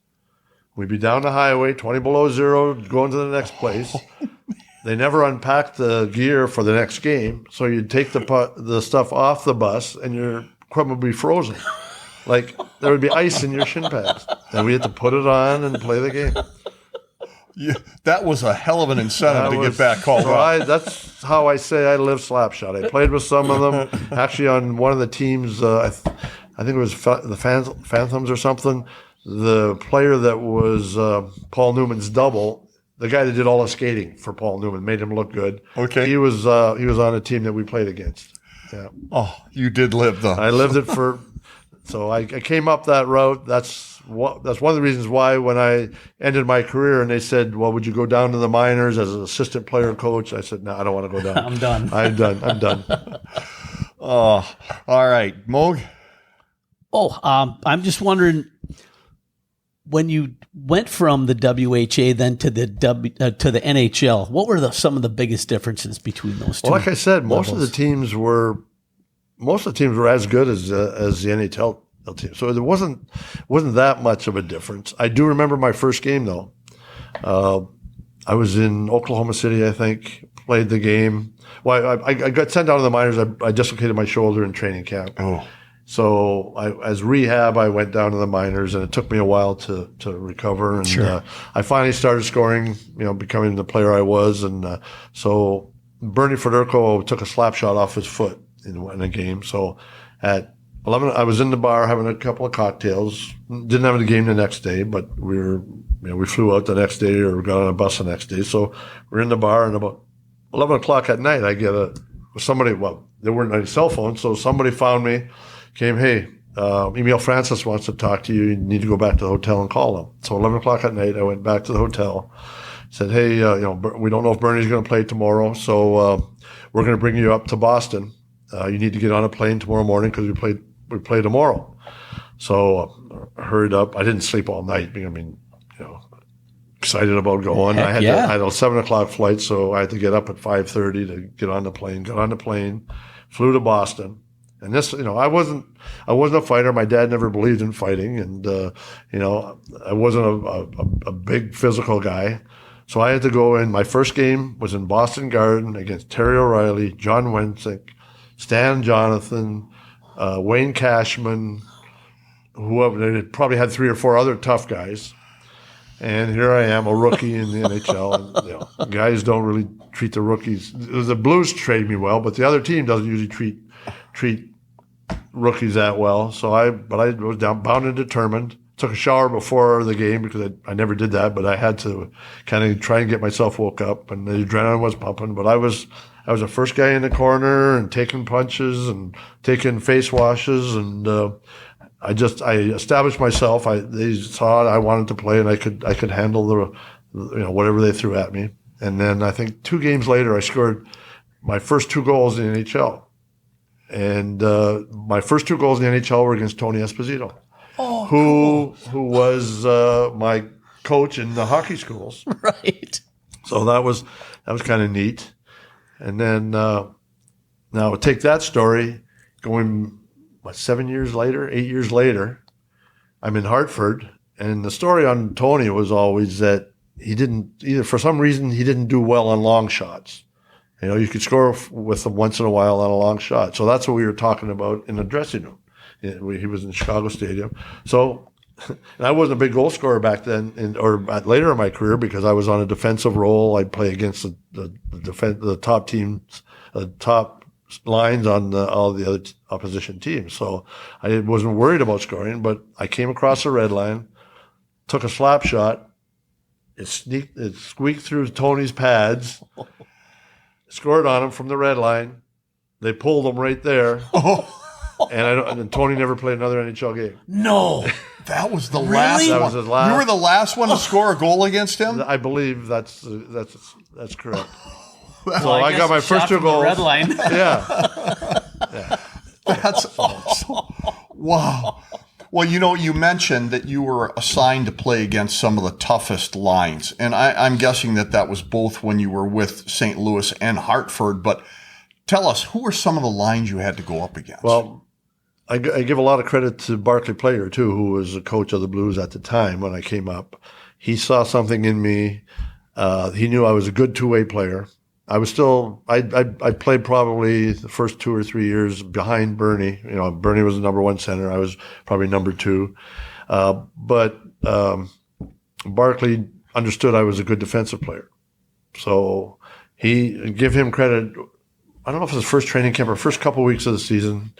We'd be down the highway, 20 below zero, going to the next place. They never unpacked the gear for the next game, so you'd take the stuff off the bus, and your equipment would be frozen. Like, there would be ice in your shin pads. And we had to put it on and play the game. Yeah, that was a hell of an incentive to get back called up. That's how I say I live Slapshot. I played with some of them. Actually, on one of the teams, I think it was the Phantoms or something, the player that was Paul Newman's double, the guy that did all the skating for Paul Newman, made him look good. Okay. He was on a team that we played against. Yeah. Oh, you did live though. I lived it so I came up that route. That's one of the reasons why when I ended my career and they said, well, would you go down to the minors as an assistant player coach? I said, no, I don't want to go down. I'm done. I'm done. Oh, all right. Moog? I'm just wondering, when you went from the WHA then to the NHL, what were some of the biggest differences between those two? Well, like I said, most of the teams were as good as the NHL team, so there wasn't that much of a difference. I do remember my first game though. I was in Oklahoma City, I think, played the game. Well, I got sent down to the minors. I dislocated my shoulder in training camp. Oh. So as rehab, I went down to the minors, and it took me a while to recover. And Sure. I finally started scoring, becoming the player I was. And so Bernie Federico took a slap shot off his foot in a game. So at 11, I was in the bar having a couple of cocktails. Didn't have a game the next day, but we flew out the next day or got on a bus the next day. So we're in the bar, and about 11 o'clock at night, I get somebody, well, there weren't any cell phones, so somebody found me, came, hey, Emil Francis wants to talk to you. You need to go back to the hotel and call him. So 11 o'clock at night, I went back to the hotel, said, hey, we don't know if Bernie's going to play tomorrow, so we're going to bring you up to Boston. You need to get on a plane tomorrow morning because we play tomorrow. So I hurried up. I didn't sleep all night. Excited about going. I had a 7 o'clock flight, so I had to get up at 5:30 to get on the plane. Got on the plane, flew to Boston. And this, I wasn't a fighter. My dad never believed in fighting, and I wasn't a big physical guy. So I had to go in. My first game was in Boston Garden against Terry O'Reilly, John Wensick, Stan Jonathan, Wayne Cashman, whoever. They probably had 3 or 4 other tough guys. And here I am, a rookie in the NHL. And, guys don't really treat the rookies. The Blues trade me well, but the other team doesn't usually treat rookies that well. So I was bound and determined. Took a shower before the game because I never did that, but I had to kind of try and get myself woke up, and the adrenaline was pumping. But I was the first guy in the corner and taking punches and taking face washes, and I established myself. They saw I wanted to play, and I could handle the whatever they threw at me. And then I think 2 games later, I scored my first 2 goals in the NHL. And my first 2 goals in the NHL were against Tony Esposito, who was my coach in the hockey schools. Right. So that was kind of neat. And then now take that story going. 7 years later, 8 years later, I'm in Hartford, and the story on Tony was always that he didn't for some reason, he didn't do well on long shots. You could score with him once in a while on a long shot. So that's what we were talking about in the dressing room. He was in Chicago Stadium. So, and I wasn't a big goal scorer back then, or later in my career, because I was on a defensive role. I'd play against the top teams, top lines on all the other opposition teams. So I wasn't worried about scoring, but I came across the red line, took a slap shot. It squeaked through Tony's pads, scored on him from the red line. They pulled him right there. And Tony never played another NHL game. No. That was the last one. That was his last. You were the last one to score a goal against him? I believe that's correct. Well, I got my first 2 goals. Red line. Yeah. That's awesome. Wow. Well, you mentioned that you were assigned to play against some of the toughest lines. And I'm guessing that was both when you were with St. Louis and Hartford. But tell us, who were some of the lines you had to go up against? Well, I give a lot of credit to Barclay Player, too, who was the coach of the Blues at the time when I came up. He saw something in me. He knew I was a good 2-way player. I was still, I played probably the first 2 or 3 years behind Bernie. Bernie was the number 1 center. I was probably number 2. But Barclay understood I was a good defensive player. So give him credit. I don't know if it was his first training camp or first couple of weeks of the season.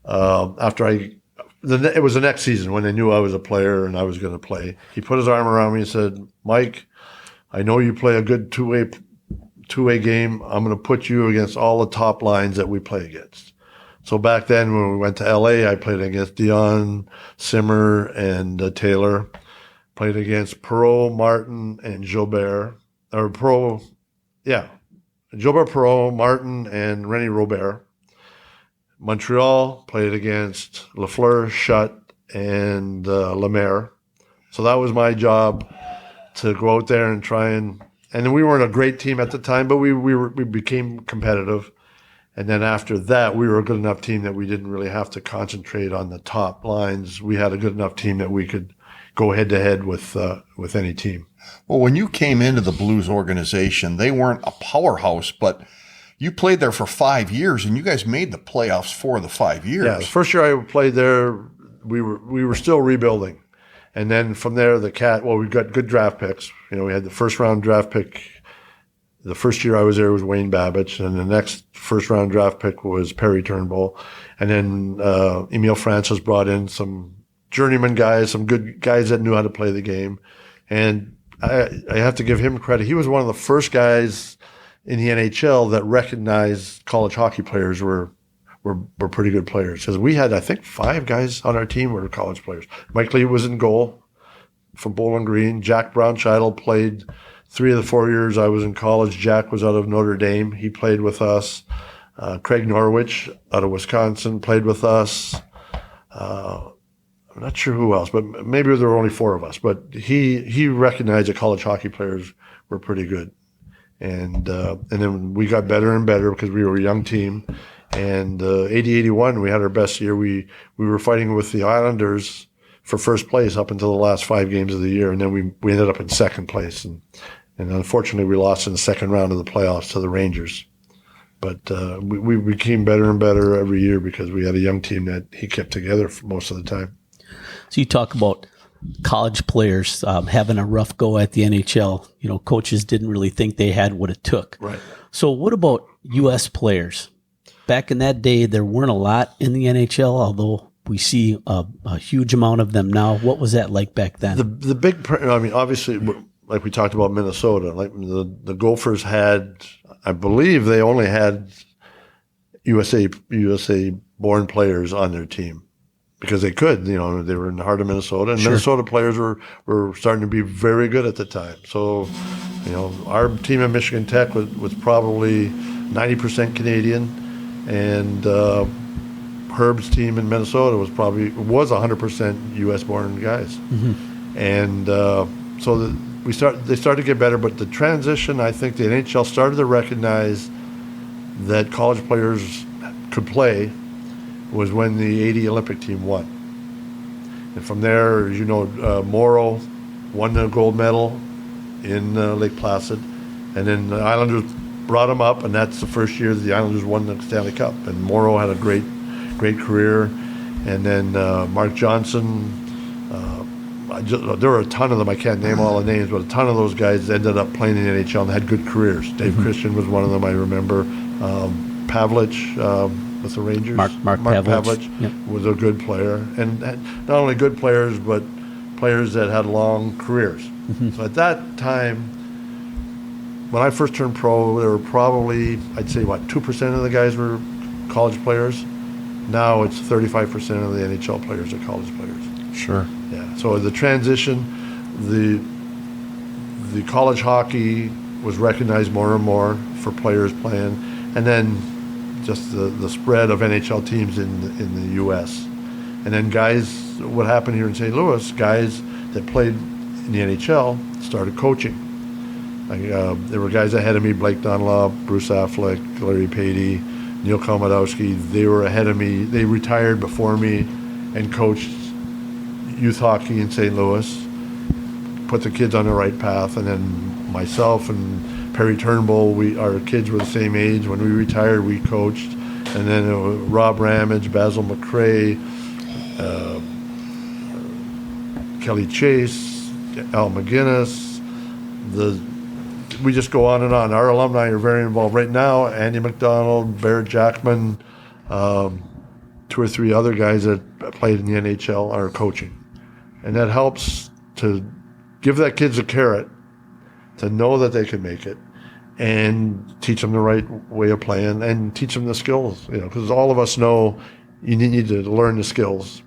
It was the next season when they knew I was a player and I was going to play. He put his arm around me and said, Mike, I know you play a good two-way game. I'm going to put you against all the top lines that we play against. So back then when we went to LA, I played against Dion, Simmer, and Taylor. Played against Perreault, Martin, and Gilbert. Gilbert, Perreault, Martin, and René Robert. Montreal played against Lafleur, Schutt, and Lemaire. So that was my job, to go out there and try and we weren't a great team at the time, but we became competitive. And then after that, we were a good enough team that we didn't really have to concentrate on the top lines. We had a good enough team that we could go head to head with any team. Well, when you came into the Blues organization, they weren't a powerhouse, but you played there for 5 years, and you guys made the playoffs for the 5 years. Yeah, the first year I played there, we were still rebuilding. And then from there, we got good draft picks. We had the first round draft pick. The first year I was there was Wayne Babbage, and the next first round draft pick was Perry Turnbull. And then Emile Francis brought in some journeyman guys, some good guys that knew how to play the game. And I have to give him credit. He was one of the first guys in the NHL that recognized college hockey players were pretty good players. Because we had, I think, 5 guys on our team were college players. Mike Lee was in goal from Bowling Green. Jack Brownscheitel played 3 of the 4 years I was in college. Jack was out of Notre Dame. He played with us. Craig Norwich out of Wisconsin played with us. I'm not sure who else, but maybe there were only 4 of us. But he recognized that college hockey players were pretty good. And then we got better and better because we were a young team. And 80-81, we had our best year. We were fighting with the Islanders for first place up until the last 5 games of the year, and then we ended up in second place. And unfortunately, we lost in the second round of the playoffs to the Rangers. But we became better and better every year because we had a young team that he kept together for most of the time. So you talk about college players having a rough go at the NHL. Coaches didn't really think they had what it took. Right. So what about U.S. players? Back in that day, there weren't a lot in the NHL, although we see a huge amount of them now. What was that like back then? The big, obviously, like we talked about Minnesota, like the Gophers had, I believe they only had USA born players on their team because they could, they were in the heart of Minnesota, and sure. Minnesota players were starting to be very good at the time. So, our team at Michigan Tech was probably 90% Canadian. And Herb's team in Minnesota was 100% U.S.-born guys, and so they started to get better. But the transition, I think, the NHL started to recognize that college players could play was when the '80 Olympic team won, and from there, Morrow won the gold medal in Lake Placid, and then the Islanders brought him up, and that's the first year that the Islanders won the Stanley Cup. And Morrow had a great career. And then Mark Johnson, there were a ton of them. I can't name all the names, but a ton of those guys ended up playing in the NHL and had good careers. Dave Christian was one of them, I remember. Pavlich with the Rangers. Mark Pavlich was a good player. And not only good players, but players that had long careers. So at that time, when I first turned pro, there were probably, I'd say, 2% of the guys were college players. Now it's 35% of the NHL players are college players. Sure. Yeah. So the transition, the college hockey was recognized more and more for players playing, and then just the spread of NHL teams in the U.S. And then guys, what happened here in St. Louis, guys that played in the NHL started coaching. There were guys ahead of me, Blake Dunlop, Bruce Affleck, Larry Patey, Neil Komodowski. They were ahead of me. They retired before me and coached youth hockey in St. Louis, put the kids on the right path. And then myself and Perry Turnbull, our kids were the same age. When we retired, we coached. And then Rob Ramage, Basil McRae, Kelly Chase, Al McGinnis, we just go on and on. Our alumni are very involved. Right now, Andy McDonald, Barrett Jackman, 2 or 3 other guys that played in the NHL are coaching. And that helps to give that kids a carrot to know that they can make it and teach them the right way of playing and teach them the skills, because all of us know you need to learn the skills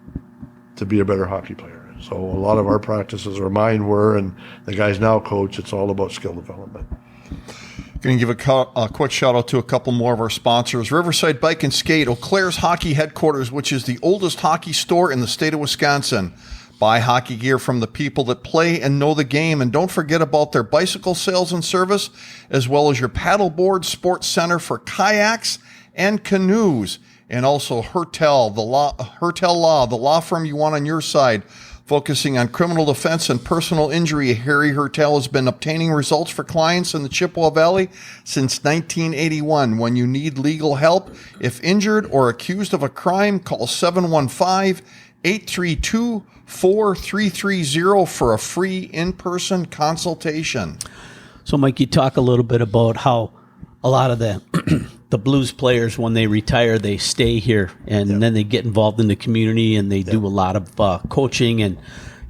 to be a better hockey player. So a lot of our practices, or mine were, and the guys now coach, it's all about skill development. Going to give a quick shout out to a couple more of our sponsors. Riverside Bike and Skate, Eau Claire's Hockey Headquarters, which is the oldest hockey store in the state of Wisconsin. Buy hockey gear from the people that play and know the game. And don't forget about their bicycle sales and service, as well as your paddleboard sports center for kayaks and canoes. And also Hertel Law, the law firm you want on your side. Focusing on criminal defense and personal injury, Harry Hertel has been obtaining results for clients in the Chippewa Valley since 1981. When you need legal help, if injured or accused of a crime, call 715-832-4330 for a free in-person consultation. So, Mike, you talk a little bit about how a lot of the the Blues players, when they retire, they stay here, and then they get involved in the community, and they do a lot of coaching, and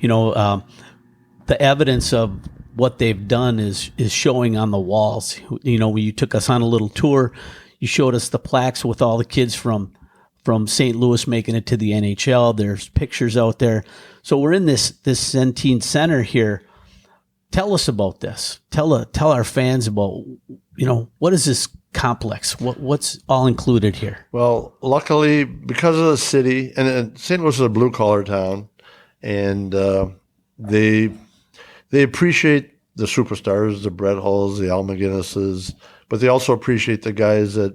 the evidence of what they've done is showing on the walls. When you took us on a little tour, you showed us the plaques with all the kids from St. Louis making it to the NHL. There's pictures out there. So we're in this Centene Center here. Tell us about this. Tell our fans about, what is this complex? What's all included here? Well, luckily, because of the city, and St. Louis is a blue-collar town, and they appreciate the superstars, the Brett Hulls, the Al McGinnises, but they also appreciate the guys that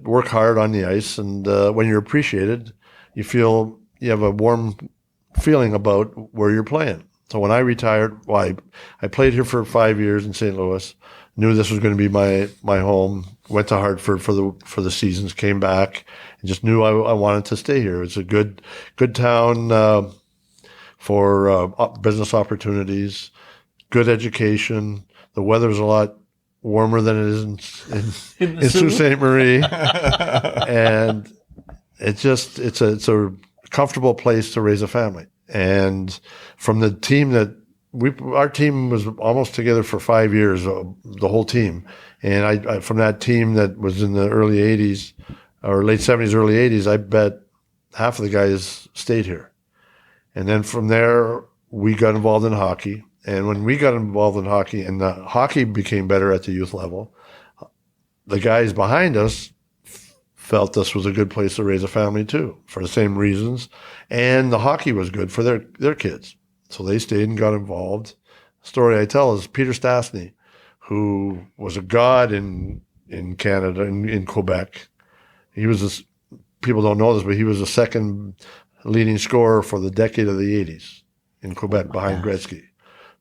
work hard on the ice. And when you're appreciated, you feel you have a warm feeling about where you're playing. So when I retired, I played here for 5 years in St. Louis, knew this was going to be my home, went to Hartford for the seasons, came back, and just knew I wanted to stay here. It's a good town for business opportunities, good education. The weather's a lot warmer than it is in Sault Ste. Marie. And it's a comfortable place to raise a family. And from the team our team was almost together for 5 years, the whole team. And I from that team that was in the early 80s or late 70s, early 80s, I bet half of the guys stayed here. And then from there, we got involved in hockey. And when we got involved in hockey and the hockey became better at the youth level, the guys behind us felt this was a good place to raise a family too, for the same reasons. And the hockey was good for their kids. So they stayed and got involved. The story I tell is Peter Stastny, who was a god in Canada, in Quebec. He was people don't know this, but he was the second leading scorer for the decade of the 80s in Quebec behind Gretzky.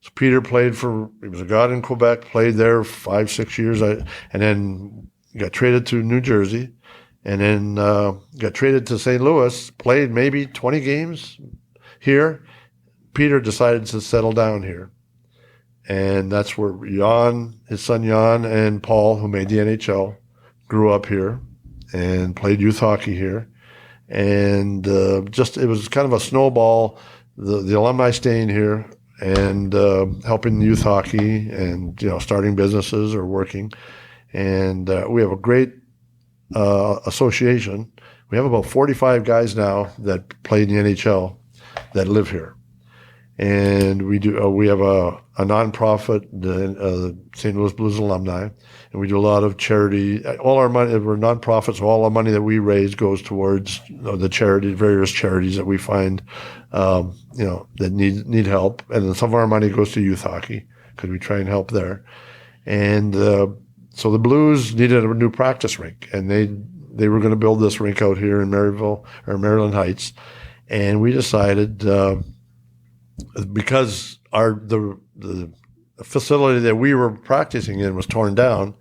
So Peter he was a god in Quebec, played there 5-6 years, and then got traded to New Jersey, and then got traded to St. Louis, played maybe 20 games here. Peter decided to settle down here. And that's where his son Jan, and Paul, who made the NHL, grew up here and played youth hockey here. And it was kind of a snowball, the alumni staying here and helping youth hockey and, starting businesses or working. And we have a great association. We have about 45 guys now that play in the NHL that live here. And we have a nonprofit, the St. Louis Blues alumni, and we do a lot of charity. All our money, we're nonprofits, so all the money that we raise goes towards the various charities that we find, that need help. And then some of our money goes to youth hockey because we try and help there. And so the Blues needed a new practice rink, and they were going to build this rink out here in Maryland Heights, and we decided. Because the facility that we were practicing in was torn down,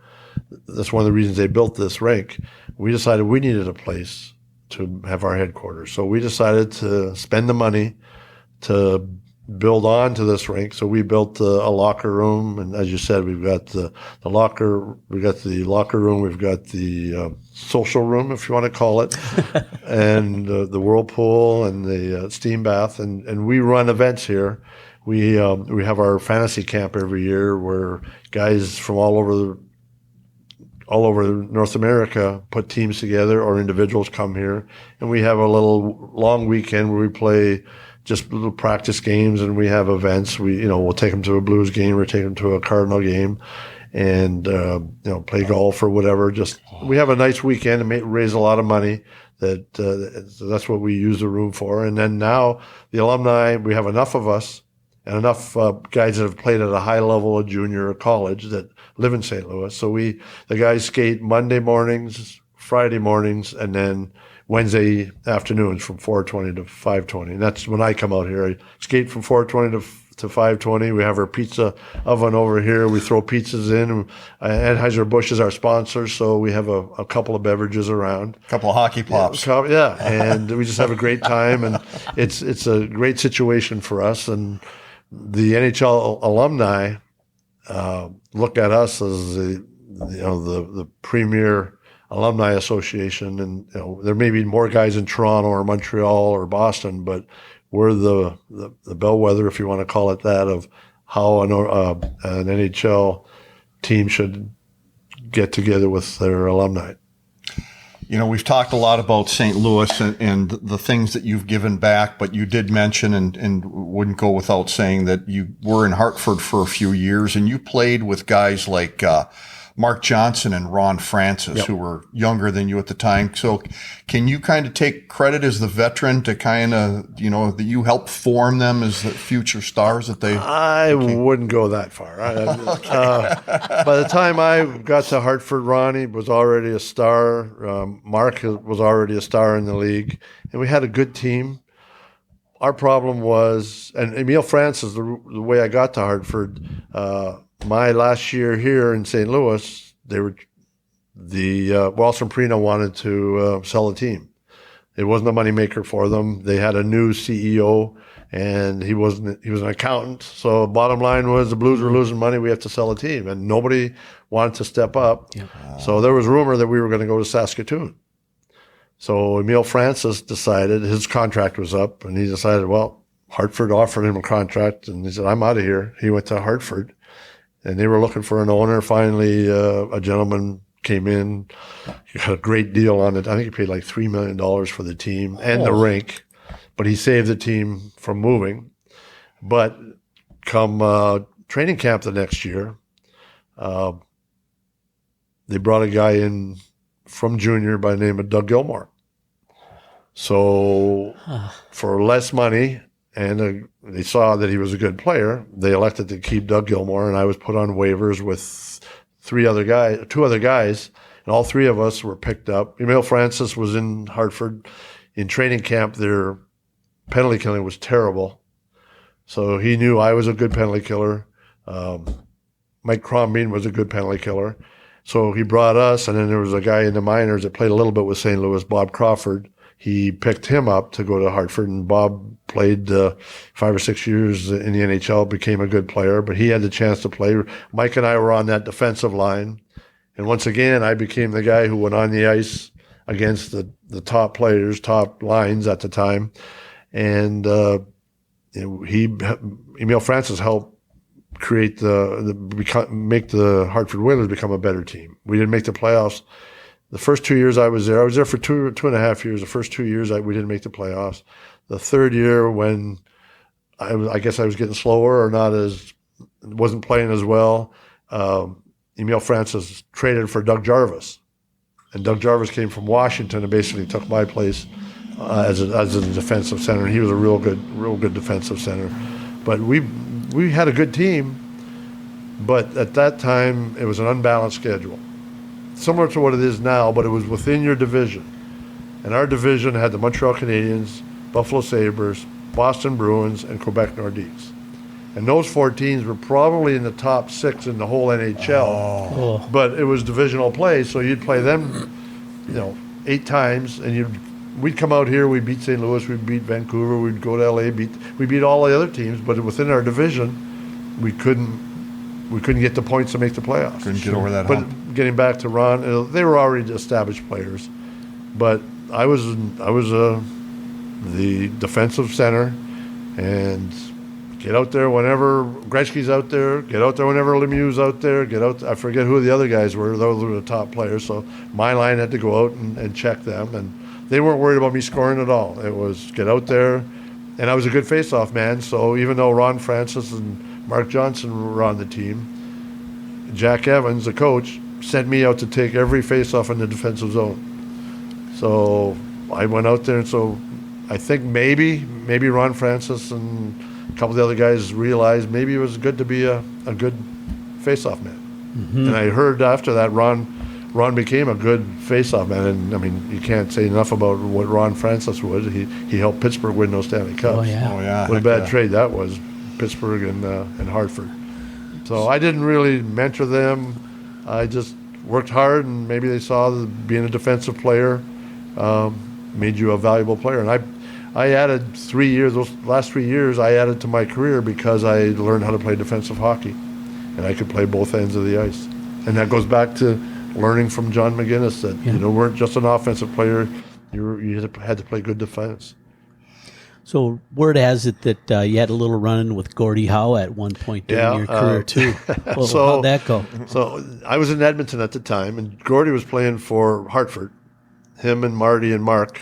that's one of the reasons they built this rink. We decided we needed a place to have our headquarters. So we decided to spend the money to build on to this rink. So we built a locker room, and as you said, we've got the locker room, we've got the social room, if you want to call it, and the whirlpool and the steam bath, and we run events here. We have our fantasy camp every year where guys from all over North America put teams together, or individuals come here, and we have a little long weekend where we play just little practice games, and we have events. We'll take them to a Blues game or take them to a Cardinal game, and play golf or whatever. Just we have a nice weekend and raise a lot of money. That's what we use the room for. And then now the alumni, we have enough of us and enough guys that have played at a high level of junior or college that live in St. Louis. So the guys skate Monday mornings, Friday mornings, and then Wednesday afternoons from 4:20 to 5:20. And that's when I come out here. I skate from 4:20 to 5:20. We have our pizza oven over here. We throw pizzas in. Anheuser-Busch is our sponsor, so we have a couple of beverages around. A couple of hockey pops. Yeah, and we just have a great time, and it's a great situation for us. And the NHL alumni look at us as the premier alumni association, and there may be more guys in Toronto or Montreal or Boston, but we're the bellwether, if you want to call it that, of how an NHL team should get together with their alumni. We've talked a lot about St. Louis and the things that you've given back, but you did mention and wouldn't go without saying that you were in Hartford for a few years, and you played with guys like Mark Johnson and Ron Francis, who were younger than you at the time. So can you kind of take credit as the veteran to kind of, that you helped form them as the future stars that they I wouldn't go that far. By the time I got to Hartford, Ronnie was already a star. Mark was already a star in the league. And we had a good team. Our problem was, and Emile Francis, the way I got to Hartford, my last year here in St. Louis, Walson Prino wanted to sell the team. It wasn't a moneymaker for them. They had a new CEO, and he was an accountant. So bottom line was the Blues were losing money. We have to sell a team, and nobody wanted to step up. Yeah. So there was rumor that we were going to go to Saskatoon. So Emile Francis decided, his contract was up, and he decided, well, Hartford offered him a contract, and he said, I'm out of here. He went to Hartford. And they were looking for an owner. Finally, a gentleman came in. He got a great deal on it. I think he paid like $3 million for the team and the rink. But he saved the team from moving. But come training camp the next year, they brought a guy in from junior by the name of Doug Gilmour. So for less money, and they saw that he was a good player, they elected to keep Doug Gilmour, and I was put on waivers with two other guys, and all three of us were picked up. Emile Francis was in Hartford. In training camp, their penalty killing was terrible. So he knew I was a good penalty killer. Mike Crombeen was a good penalty killer. So he brought us, and then there was a guy in the minors that played a little bit with St. Louis, Bob Crawford. He picked him up to go to Hartford, and Bob played 5 or 6 years in the NHL, became a good player, but he had the chance to play. Mike and I were on that defensive line. And once again, I became the guy who went on the ice against the top players, top lines at the time. And Emile Francis helped create make the Hartford Whalers become a better team. We didn't make the playoffs. The first 2 years I was there for two and a half years. The first 2 years we didn't make the playoffs. The third year, when I guess I was getting slower or wasn't playing as well, Emile Francis traded for Doug Jarvis. And Doug Jarvis came from Washington and basically took my place as a defensive center. And he was a real good defensive center. But we had a good team, but at that time it was an unbalanced schedule. Similar to what it is now, but it was within your division. And our division had the Montreal Canadiens, Buffalo Sabres, Boston Bruins, and Quebec Nordiques. And those 4 teams were probably in the top 6 in the whole NHL. But it was divisional play, so you'd play them, 8 times, and we'd come out here, we'd beat St. Louis, we'd beat Vancouver, we'd go to LA, we beat all the other teams, but within our division, we couldn't get the points to make the playoffs. Couldn't get over that hump. But getting back to Ron, they were already established players. But I was the defensive center, and get out there whenever Gretzky's out there, get out there whenever Lemieux's out there, I forget who the other guys were. Those were the top players. So my line had to go out and check them, and they weren't worried about me scoring at all. It was get out there, and I was a good face-off man. So even though Ron Francis and Mark Johnson were on the team, Jack Evans, the coach, sent me out to take every face-off in the defensive zone. So I went out there, and so I think maybe Ron Francis and a couple of the other guys realized maybe it was good to be a good face-off man. Mm-hmm. And I heard after that Ron Ron became a good face-off man. And, I mean, you can't say enough about what Ron Francis would. He helped Pittsburgh win those Stanley Cups. Oh, yeah. What a bad trade that was, Pittsburgh and Hartford. So I didn't really mentor them. I just worked hard, and maybe they saw that being a defensive player made you a valuable player. And I added 3 years, those last 3 years, I added to my career because I learned how to play defensive hockey. And I could play both ends of the ice. And that goes back to learning from John McGinnis that, weren't just an offensive player, you had to play good defense. So word has it that you had a little run-in with Gordie Howe at one point during your career, too. Well, how'd that go? So I was in Edmonton at the time, and Gordie was playing for Hartford. Him and Marty and Mark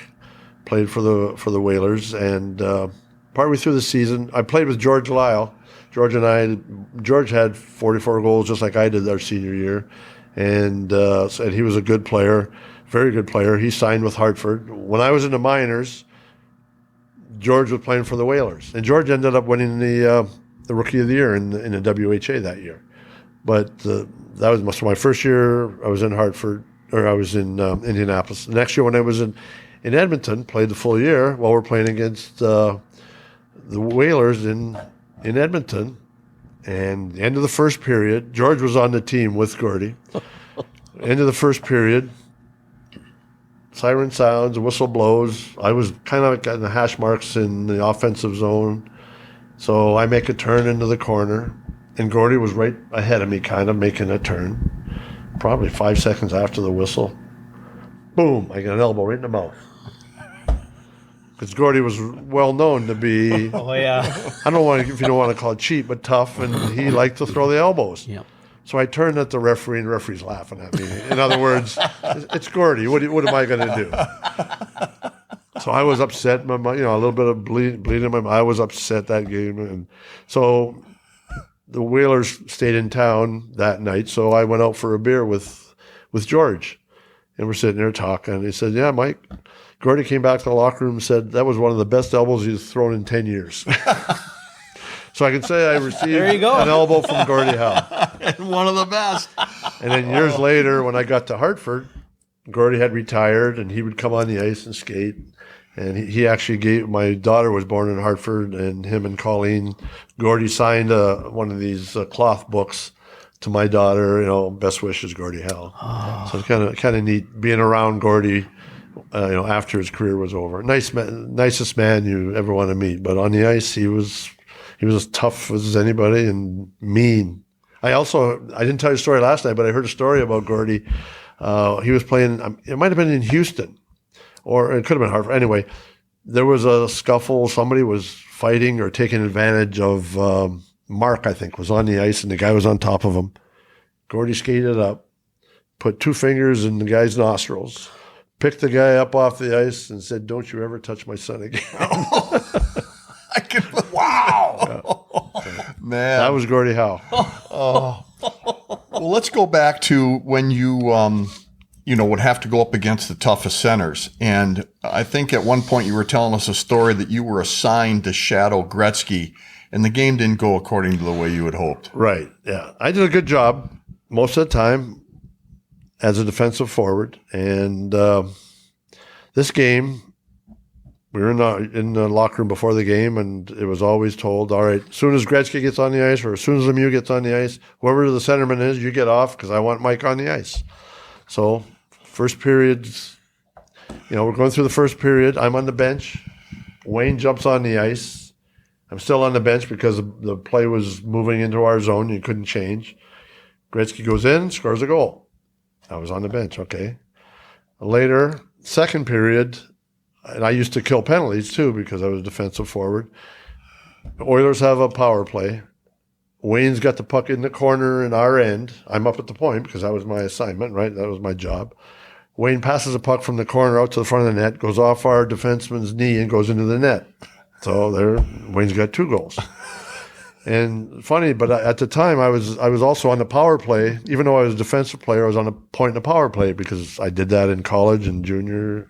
played for the Whalers, and partway through the season, I played with George Lyle. George had 44 goals just like I did our senior year, and he was a good player, very good player. He signed with Hartford. When I was in the minors, George was playing for the Whalers, and George ended up winning the Rookie of the Year in the WHA that year. But that was my first year. I was in Hartford, or I was in Indianapolis. The next year, when I was in Edmonton, played the full year while we're playing against the Whalers in Edmonton. And the end of the first period, George was on the team with Gordie. End of the first period, siren sounds, a whistle blows. I was kind of getting the hash marks in the offensive zone. So I make a turn into the corner, and Gordie was right ahead of me, kind of making a turn. Probably 5 seconds after the whistle, boom, I get an elbow right in the mouth. Because Gordie was well known to be, I don't know if you don't want to call it cheap, but tough, and he liked to throw the elbows. Yeah. So I turned at the referee, and the referee's laughing at me. In other words, it's Gordie. What am I going to do? So I was upset. A little bit of bleeding in my mind. I was upset that game. And so the Whalers stayed in town that night, so I went out for a beer with George. And we're sitting there talking. And he said, yeah, Mike, Gordie came back to the locker room and said that was one of the best elbows he's thrown in 10 years. So I can say I received an elbow from Gordie Howe. And one of the best. And then years later, when I got to Hartford, Gordie had retired, and he would come on the ice and skate. And he actually my daughter was born in Hartford, and him and Colleen, Gordie signed one of these cloth books to my daughter, best wishes, Gordie Howe. Oh. So it's kind of neat being around Gordie, after his career was over. Nicest man you ever want to meet. But on the ice, he was as tough as anybody and mean. I didn't tell you a story last night, but I heard a story about Gordie. He was playing, it might have been in Houston, or it could have been Hartford. Anyway, there was a scuffle. Somebody was fighting or taking advantage of Mark, I think, was on the ice, and the guy was on top of him. Gordie skated up, put 2 fingers in the guy's nostrils, picked the guy up off the ice, and said, "Don't you ever touch my son again." Wow. Man. That was Gordie Howe. Well, let's go back to when you, would have to go up against the toughest centers. And I think at one point you were telling us a story that you were assigned to shadow Gretzky, and the game didn't go according to the way you had hoped. Right, yeah. I did a good job most of the time as a defensive forward. And this game, we were in the locker room before the game, and it was always told, all right, as soon as Gretzky gets on the ice, or as soon as Lemieux gets on the ice, whoever the centerman is, you get off because I want Mike on the ice. So first period, we're going through the first period. I'm on the bench. Wayne jumps on the ice. I'm still on the bench because the play was moving into our zone. You couldn't change. Gretzky goes in, scores a goal. I was on the bench, okay. Later, second period, and I used to kill penalties too because I was a defensive forward. The Oilers have a power play. Wayne's got the puck in the corner in our end. I'm up at the point because that was my assignment, right? That was my job. Wayne passes a puck from the corner out to the front of the net, goes off our defenseman's knee and goes into the net. So there, Wayne's got 2 goals. And funny, but at the time I was also on the power play. Even though I was a defensive player, I was on a point in the power play because I did that in college and junior.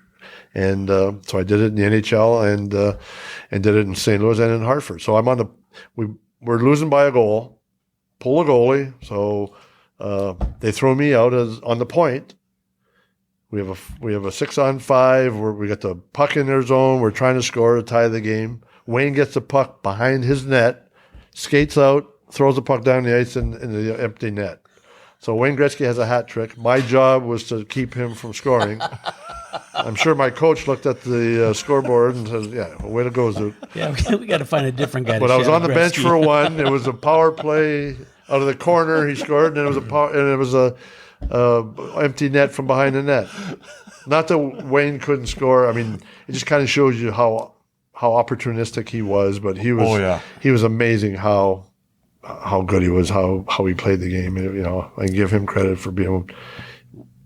And so I did it in the NHL and did it in St. Louis and in Hartford. So I'm on we're losing by a goal, pull a goalie. So they throw me out on the point, We have a 6-on-5 where we got the puck in their zone. We're trying to score to tie the game. Wayne gets the puck behind his net, skates out, throws the puck down the ice in the empty net. So Wayne Gretzky has a hat trick. My job was to keep him from scoring. I'm sure my coach looked at the scoreboard and says, "Yeah, way to go, Zuke." Yeah, we got to find a different guy. But I was on the bench for one. It was a power play out of the corner. He scored, and it was a empty net from behind the net. Not that Wayne couldn't score. I mean, it just kind of shows you how opportunistic he was. But he was he was amazing how good he was, how he played the game. You know, I give him credit for being,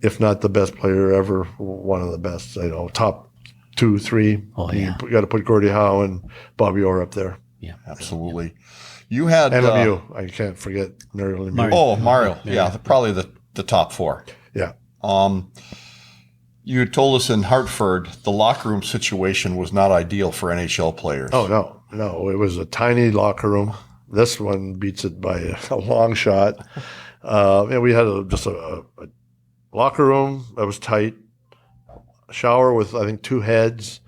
if not the best player ever, one of the best. You know, top 2, 3. Oh yeah, you got to put Gordie Howe and Bobby Orr up there. Yeah, absolutely. You had and Lemieux. I can't forget Mario Lemieux. Oh, Mario. Yeah, probably the top 4. Yeah. You had told us in Hartford the locker room situation was not ideal for NHL players. Oh no, it was a tiny locker room. This one beats it by a long shot. And we had just a locker room that was tight, a shower with, I think, 2 heads,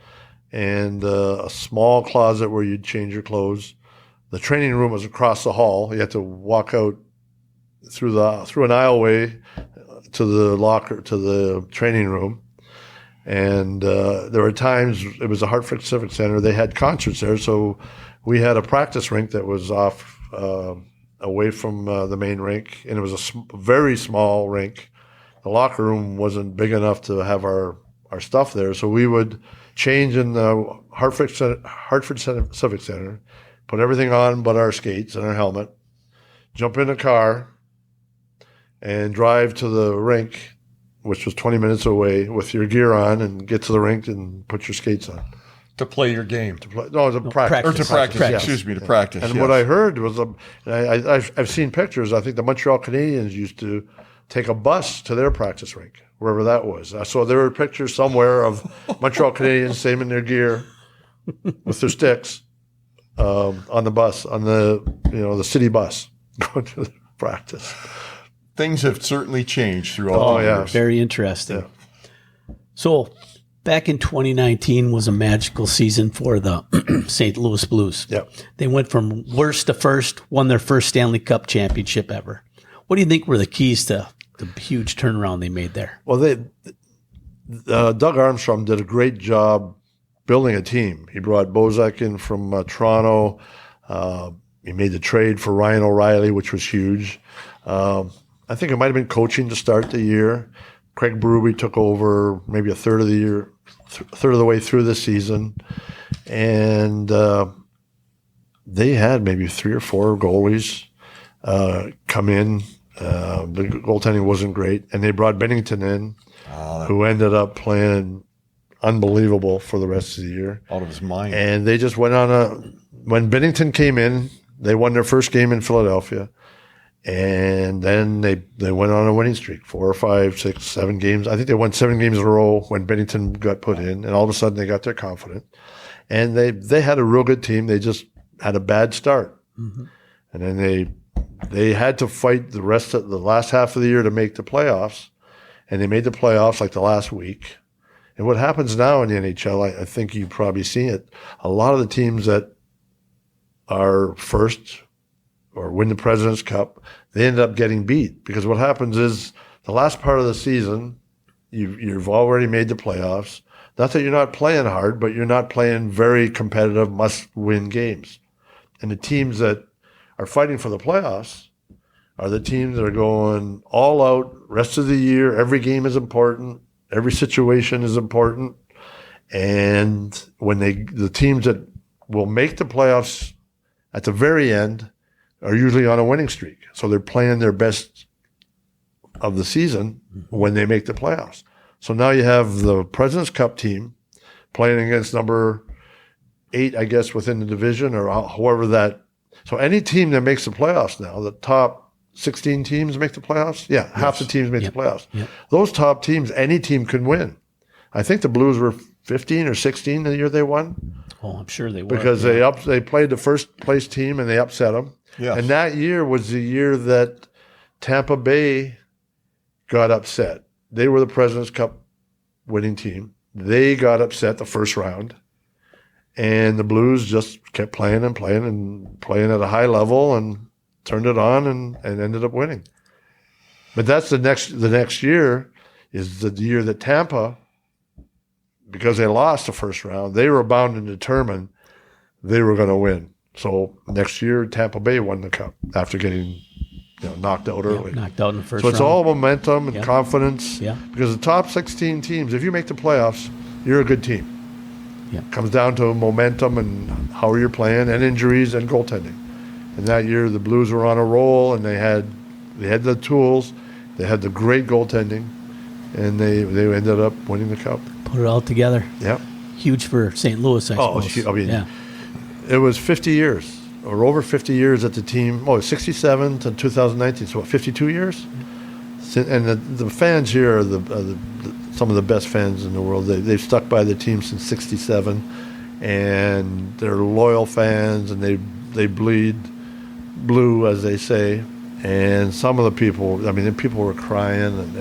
and a small closet where you'd change your clothes. The training room was across the hall. You had to walk out through an aisleway to the training room. And there were times, it was the Hartford Civic Center, they had concerts there, so we had a practice rink that was off away from the main rink, and it was a very small rink. The locker room wasn't big enough to have our stuff there, so we would change in the Hartford Civic Center, put everything on but our skates and our helmet, jump in a car, and drive to the rink, which was 20 minutes away, with your gear on, and get to the rink and put your skates on. To play your game. To practice. Or to practice. Yes. Excuse me, to practice. And what I heard was, I've seen pictures. I think the Montreal Canadiens used to take a bus to their practice rink, wherever that was. I saw there were pictures somewhere of Montreal Canadiens, same in their gear, with their sticks, on the bus, on the city bus, going to the practice. Things have certainly changed throughout the years. Very interesting. Yeah. So back in 2019 was a magical season for the St. Louis Blues. Yep. They went from worst to first, won their first Stanley Cup championship ever. What do you think were the keys to the huge turnaround they made there? Well, Doug Armstrong did a great job building a team. He brought Bozak in from Toronto. He made the trade for Ryan O'Reilly, which was huge. I think it might have been coaching to start the year. Craig Berube took over maybe a third of the way through the season, and they had maybe 3 or 4 goalies come in. The goaltending wasn't great, and they brought Bennington in, who ended up playing unbelievable for the rest of the year. Out of his mind. And they just went on when Bennington came in, they won their first game in Philadelphia. And then they went on a winning streak, 4 or 5, 6, 7 games. I think they won 7 games in a row when Bennington got put in, and all of a sudden they got their confidence. And they had a real good team. They just had a bad start. Mm-hmm. And then they had to fight the last half of the year to make the playoffs. And they made the playoffs like the last week. And what happens now in the NHL, I think you've probably seen it, a lot of the teams that are first or win the President's Cup, they end up getting beat. Because what happens is the last part of the season, you've already made the playoffs. Not that you're not playing hard, but you're not playing very competitive, must-win games. And the teams that are fighting for the playoffs are the teams that are going all out rest of the year. Every game is important. Every situation is important. And when the teams that will make the playoffs at the very end are usually on a winning streak. So they're playing their best of the season when they make the playoffs. So now you have the President's Cup team playing against number 8, I guess, within the division, or however that. So any team that makes the playoffs now, the top 16 teams make the playoffs? Yeah, yes. Half the teams make the playoffs. Yep. Those top teams, any team can win. I think the Blues were 15 or 16 the year they won. Oh, I'm sure they were. Because they played the first place team and they upset them. Yes. And that year was the year that Tampa Bay got upset. They were the President's Cup winning team. They got upset the first round, and the Blues just kept playing and playing and playing at a high level and turned it on and ended up winning. But that's the next year is the year that Tampa, because they lost the first round, they were bound and determined they were going to win. So next year, Tampa Bay won the cup after getting knocked out early. Knocked out in the first round. So it's all momentum and confidence. Yeah. Because the top 16 teams, if you make the playoffs, you're a good team. Yeah. It comes down to momentum and how you're playing and injuries and goaltending. And that year, the Blues were on a roll, and they had the tools, they had the great goaltending, and they ended up winning the cup. Put it all together. Yeah. Huge for St. Louis, I suppose. I mean, it was 50 years, or over 50 years at the team. 67 to 2019, so what, 52 years? And the fans here are some of the best fans in the world. They've stuck by the team since 67, and they're loyal fans, and they bleed blue, as they say. And some of the people, the people were crying, and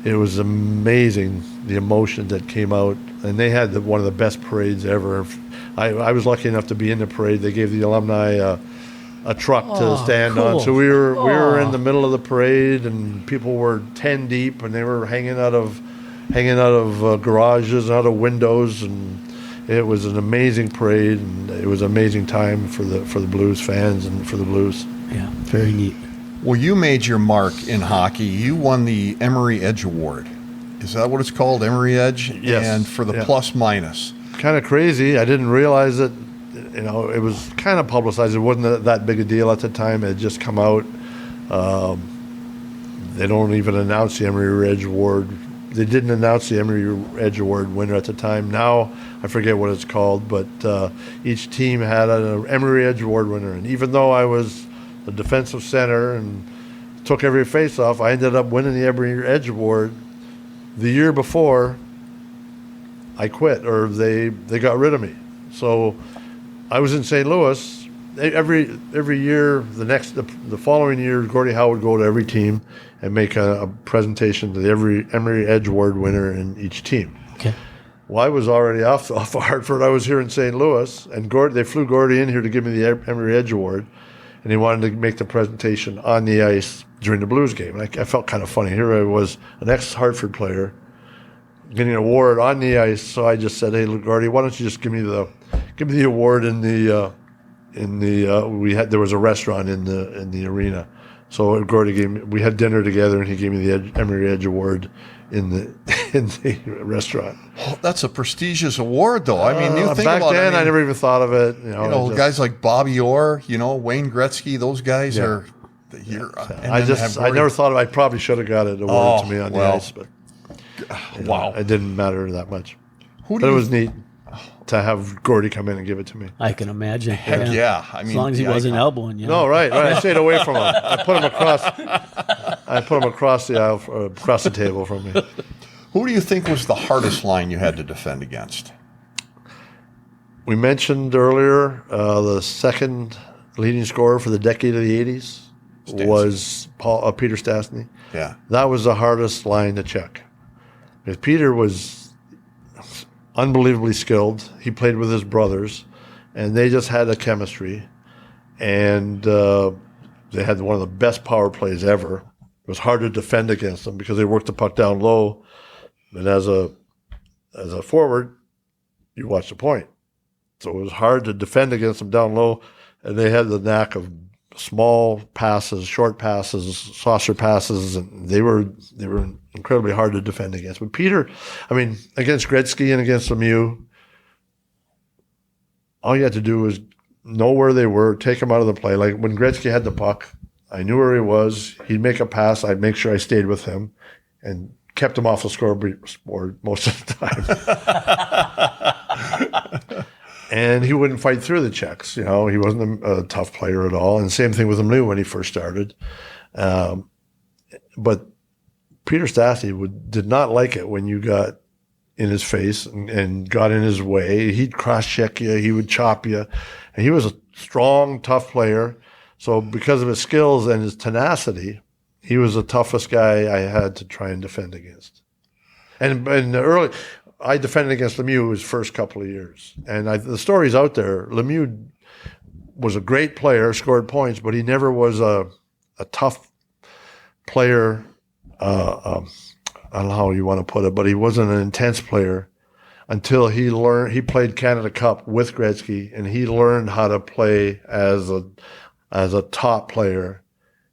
it was amazing, the emotion that came out. And they had one of the best parades ever. I was lucky enough to be in the parade. They gave the alumni a truck to stand cool. on. So we were in the middle of the parade, and people were 10 deep, and they were hanging out of garages, out of windows, and it was an amazing parade, and it was an amazing time for the Blues fans and for the Blues. Yeah, very neat. Well, you made your mark in hockey. You won the Emery Edge Award. Is that what it's called, Emery Edge? Yes. And for the plus minus. Kind of crazy. I didn't realize it. It was kind of publicized. It wasn't that big a deal at the time. It had just come out. They don't even announce the Emery Edge Award. They didn't announce the Emery Edge Award winner at the time. Now, I forget what it's called, but each team had an Emery Edge Award winner. And even though I was a defensive center and took every face-off, I ended up winning the Emery Edge Award. The year before, I quit, or they got rid of me. So I was in St. Louis. Every year, the following year, Gordie Howe would go to every team and make a presentation to every Emery Edge Award winner in each team. Okay. Well, I was already off of Hartford. I was here in St. Louis, and they flew Gordie in here to give me the Emery Edge Award, and he wanted to make the presentation on the ice during the Blues game. And I felt kind of funny. Here I was, an ex-Hartford player, getting an award on the ice. So I just said, "Hey, Gordie, why don't you just give me the award there was a restaurant in the arena." So Gordie we had dinner together, and he gave me the Emery Edge Award in the restaurant. Oh, that's a prestigious award, though. I mean, you think back about then, it. I never even thought of it. Guys like Bobby Orr, Wayne Gretzky, those guys are here. I never thought I probably should have got an award to me on the ice, but it didn't matter that much. But it was neat to have Gordie come in and give it to me. I can imagine. Heck yeah. I mean, as long as he wasn't elbowing you. No, right. I stayed away from him. I put him across the aisle, across the table from me. Who do you think was the hardest line you had to defend against? We mentioned earlier the second leading scorer for the decade of the 80s was Peter Stastny. Yeah. That was the hardest line to check. Because Peter was unbelievably skilled. He played with his brothers, and they just had a chemistry. And they had one of the best power plays ever. It was hard to defend against them because they worked the puck down low. And as a forward, you watch the point. So it was hard to defend against them down low. And they had the knack of small passes, short passes, saucer passes, and they were incredibly hard to defend against. But Peter, against Gretzky and against Lemieux, all you had to do was know where they were, take them out of the play. Like when Gretzky had the puck, I knew where he was. He'd make a pass. I'd make sure I stayed with him and kept him off the scoreboard most of the time. And he wouldn't fight through the checks. He wasn't a tough player at all. And same thing with Lemieux when he first started. But Peter Stastny did not like it when you got in his face and got in his way. He'd cross-check you. He would chop you. And he was a strong, tough player. So because of his skills and his tenacity, he was the toughest guy I had to try and defend against. And in the early, I defended against Lemieux his first couple of years. And the story's out there. Lemieux was a great player, scored points, but he never was a tough player. I don't know how you want to put it, but he wasn't an intense player until he played Canada Cup with Gretzky, and he learned how to play as a top player.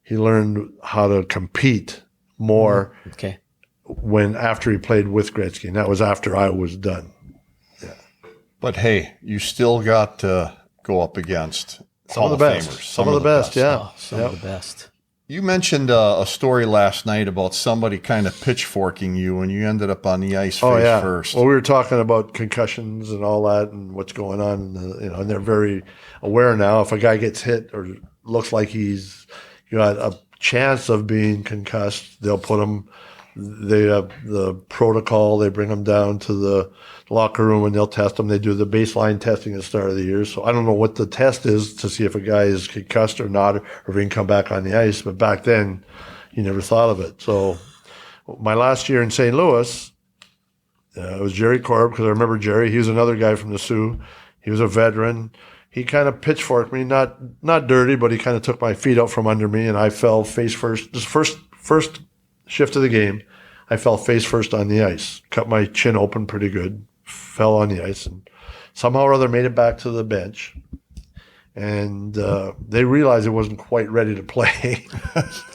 He learned how to compete more after he played with Gretzky, and that was after I was done. Yeah. But hey, you still got to go up against some of the best. Some of the best, yeah. Oh, some of the best. You mentioned a story last night about somebody kind of pitchforking you, and you ended up on the ice face first. Well, we were talking about concussions and all that, and what's going on. And they're very aware now. If a guy gets hit or looks like he's got a chance of being concussed, they'll put him. They have the protocol. They bring him down to the locker room and they'll test him. They do the baseline testing at the start of the year. So I don't know what the test is to see if a guy is concussed or not, or if he can come back on the ice. But back then, you never thought of it. So my last year in St. Louis, it was Jerry Korb, because I remember Jerry. He was another guy from the Sioux. He was a veteran. He kind of pitchforked me, not dirty, but he kind of took my feet out from under me, and I fell face first. This first shift of the game, I fell face first on the ice, cut my chin open pretty good, fell on the ice, and somehow or other made it back to the bench. And they realized I wasn't quite ready to play.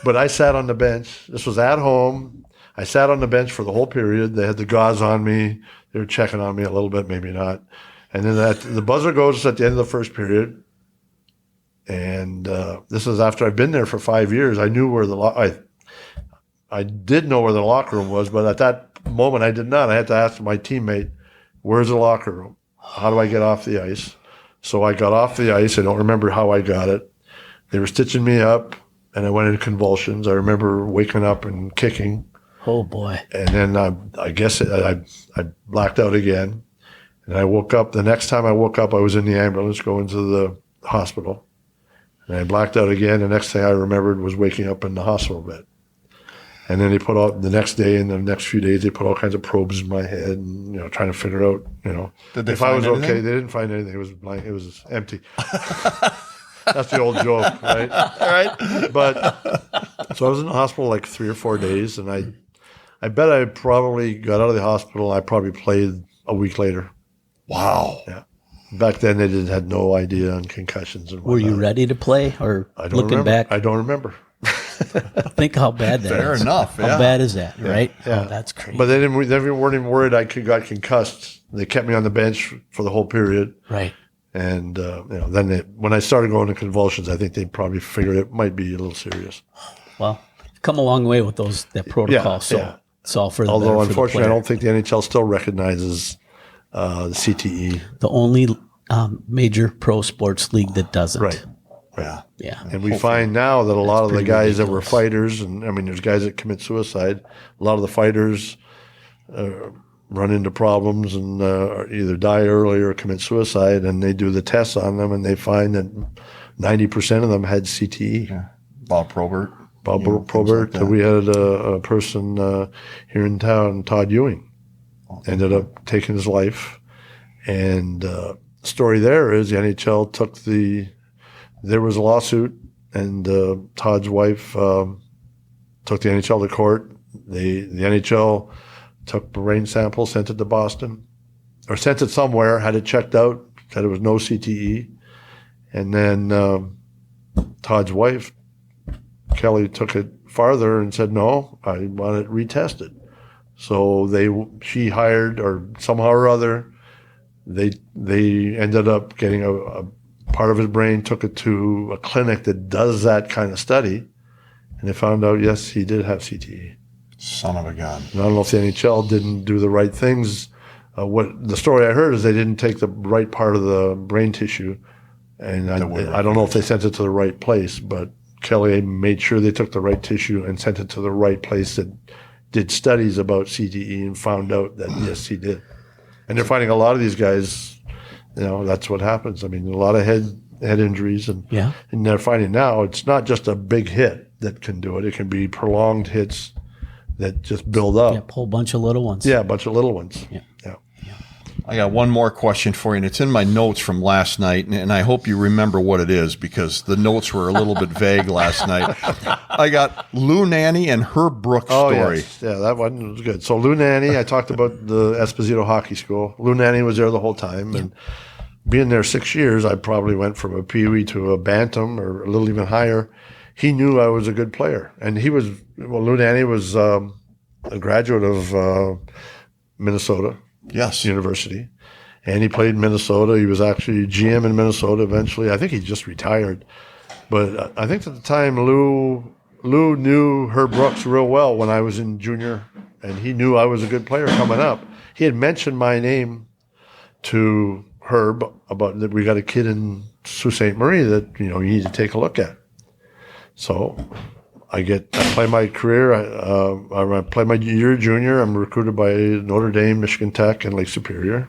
But I sat on the bench. This was at home. I sat on the bench for the whole period. They had the gauze on me. They were checking on me a little bit, maybe not. And then the buzzer goes at the end of the first period. And this is after I've been there for 5 years. I knew where I did know where the locker room was, but at that moment I did not. I had to ask my teammate, where's the locker room? How do I get off the ice? So I got off the ice. I don't remember how I got it. They were stitching me up, and I went into convulsions. I remember waking up and kicking. Oh, boy. And then I guess I blacked out again. And I woke up. The next time I woke up, I was in the ambulance going to the hospital. And I blacked out again. The next thing I remembered was waking up in the hospital bed. And then they put out the next day and the next few days, they put all kinds of probes in my head and, trying to figure out, Did they if I was find anything? okay. They didn't find anything. It was blank. It was empty. That's the old joke, right? Right. But so I was in the hospital like 3 or 4 days, and I bet I probably got out of the hospital. I probably played a week later. Wow. Yeah. Back then, they had no idea on concussions and whatnot. Were you ready to play, or looking back? I don't remember. Think how bad that is. Fair enough. How bad is that, right? Yeah. Oh, that's crazy. But they weren't even worried I got concussed. They kept me on the bench for the whole period. Right. And then when I started going to convulsions, I think they probably figured it might be a little serious. Well, come a long way with that protocol. It's all for the Although, better for the unfortunately, I player. don't think the NHL still recognizes the CTE. The only major pro sports league that doesn't. Right. Yeah. And we find now that a lot of the pretty guys that were ridiculous. fighters, and there's guys that commit suicide. A lot of the fighters run into problems and either die early or commit suicide, and they do the tests on them, and they find that 90% of them had CTE. Yeah. Bob Probert. Probert. Like we had a person here in town, Todd Ewing, ended up taking his life. And the story there is the NHL there was a lawsuit, and Todd's wife took the NHL to court. The NHL took brain sample, sent it to Boston, or sent it somewhere, had it checked out, said it was no CTE. And then Todd's wife, Kelly, took it farther and said, no, I want it retested. So she hired, or somehow or other, they ended up getting a part of his brain, took it to a clinic that does that kind of study, and they found out, yes, he did have CTE. Son of a gun. And I don't know if the NHL didn't do the right things. What the story I heard is they didn't take the right part of the brain tissue, and I don't know if they sent it to the right place, but Kelly made sure they took the right tissue and sent it to the right place that did studies about CTE and found out that, yes, he did. And they're finding a lot of these guys, that's what happens. A lot of head injuries, and they're finding now it's not just a big hit that can do it. It can be prolonged hits that just build up. Yeah, a whole bunch of little ones. Yeah, a bunch of little ones. Yeah. Yeah. I got one more question for you, and it's in my notes from last night, and I hope you remember what it is because the notes were a little bit vague last night. I got Lou Nanne and Herb Brooks story. Yes. Yeah, that one was good. So Lou Nanne, I talked about the Esposito Hockey School. Lou Nanne was there the whole time, and being there 6 years, I probably went from a Pee-wee to a Bantam or a little even higher. He knew I was a good player, and Lou Nanne was a graduate of Minnesota. Yes. University. And he played in Minnesota. He was actually GM in Minnesota eventually. I think he just retired. But I think at the time, Lou knew Herb Brooks real well when I was in junior, and he knew I was a good player coming up. He had mentioned my name to Herb about that we got a kid in Sault Ste. Marie that, you need to take a look at. So I play my career. I play my year junior. I'm recruited by Notre Dame, Michigan Tech, and Lake Superior.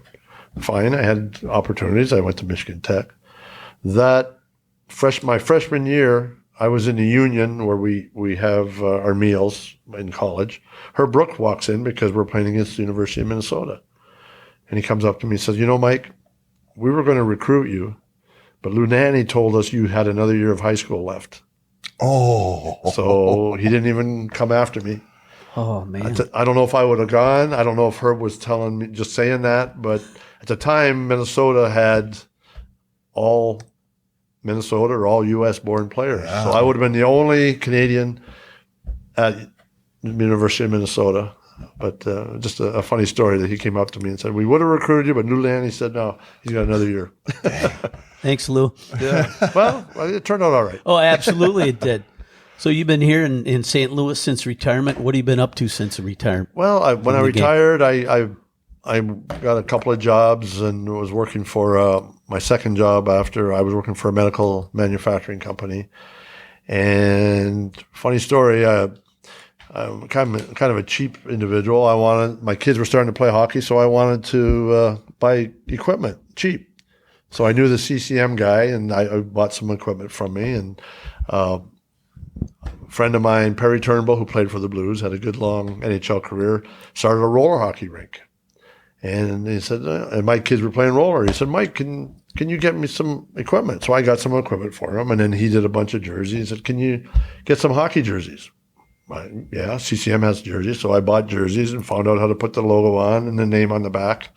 Fine. I had opportunities. I went to Michigan Tech. My freshman year, I was in the union where we have our meals in college. Herb Brooks walks in because we're playing against the University of Minnesota. And he comes up to me and says, Mike, we were going to recruit you, but Lou Nanne told us you had another year of high school left. Oh. So he didn't even come after me. Oh, man. I don't know if I would have gone. I don't know if Herb was just saying that. But at the time, Minnesota had all Minnesota or all U.S.-born players. Yeah. So I would have been the only Canadian at the University of Minnesota. But just a funny story that he came up to me and said, we would have recruited you, but Lou Nanne said, no, he's got another year. Thanks, Lou. Yeah. Well, it turned out all right. Oh, absolutely it did. So you've been here in St. Louis since retirement. What have you been up to since retirement? Well, when I retired, I got a couple of jobs and was working for my second job after I was working for a medical manufacturing company. And funny story, I'm kind of a cheap individual. My kids were starting to play hockey, so I wanted to buy equipment cheap. So I knew the CCM guy, and I bought some equipment from me. And a friend of mine, Perry Turnbull, who played for the Blues, had a good long NHL career, started a roller hockey rink. And he said, and my kids were playing roller. He said, Mike, can you get me some equipment? So I got some equipment for him, and then he did a bunch of jerseys. He said, can you get some hockey jerseys? Yeah, CCM has jerseys. So I bought jerseys and found out how to put the logo on and the name on the back.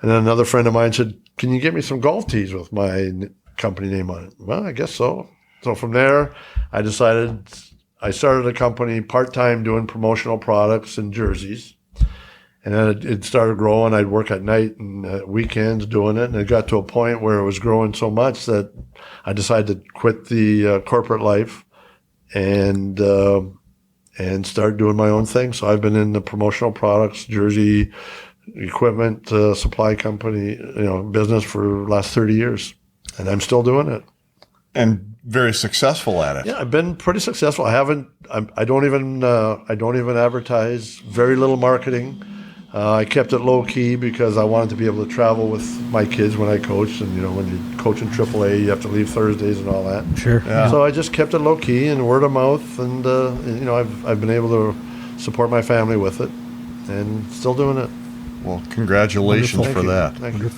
And then another friend of mine said, can you get me some golf tees with my company name on it? Well, I guess so. So from there, I started a company part-time doing promotional products and jerseys. And then it started growing. I'd work at night and weekends doing it. And it got to a point where it was growing so much that I decided to quit the corporate life and start doing my own thing. So I've been in the promotional products, jersey, equipment, supply company, business for the last 30 years. And I'm still doing it. And very successful at it. Yeah, I've been pretty successful. I don't even advertise, very little marketing. I kept it low key because I wanted to be able to travel with my kids when I coached. And, when you coach in AAA, you have to leave Thursdays and all that. Sure. Yeah. So I just kept it low key and word of mouth. And, I've been able to support my family with it and still doing it. Well, congratulations for that. Thank you.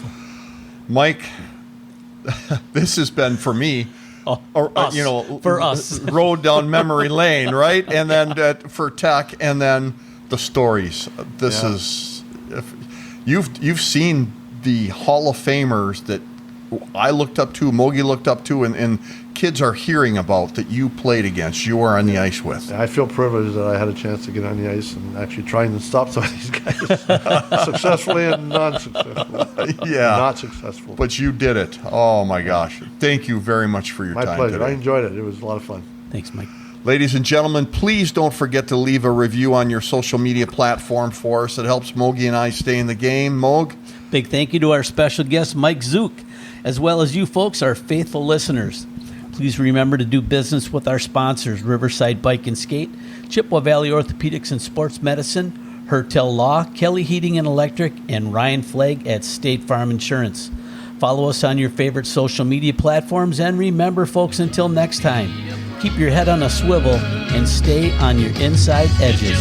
Mike, this has been for me, for us, road down memory lane, right? And then for Tech, and then the stories. This is, you've seen the Hall of Famers that I looked up to, Mogi looked up to, and kids are hearing about that you played against, you were on the ice with. I feel privileged that I had a chance to get on the ice and actually trying to stop some of these guys successfully and non-successfully. Yeah. Not successful. But you did it. Oh, my gosh. Thank you very much for your time. My pleasure. Today. I enjoyed it. It was a lot of fun. Thanks, Mike. Ladies and gentlemen, please don't forget to leave a review on your social media platform for us. It helps Mogi and I stay in the game. Mog? Big thank you to our special guest, Mike Zuke, as well as you folks, our faithful listeners. Please remember to do business with our sponsors, Riverside Bike and Skate, Chippewa Valley Orthopedics and Sports Medicine, Hertel Law, Kelly Heating and Electric, and Ryan Flagg at State Farm Insurance. Follow us on your favorite social media platforms, and remember, folks, until next time, keep your head on a swivel and stay on your inside edges.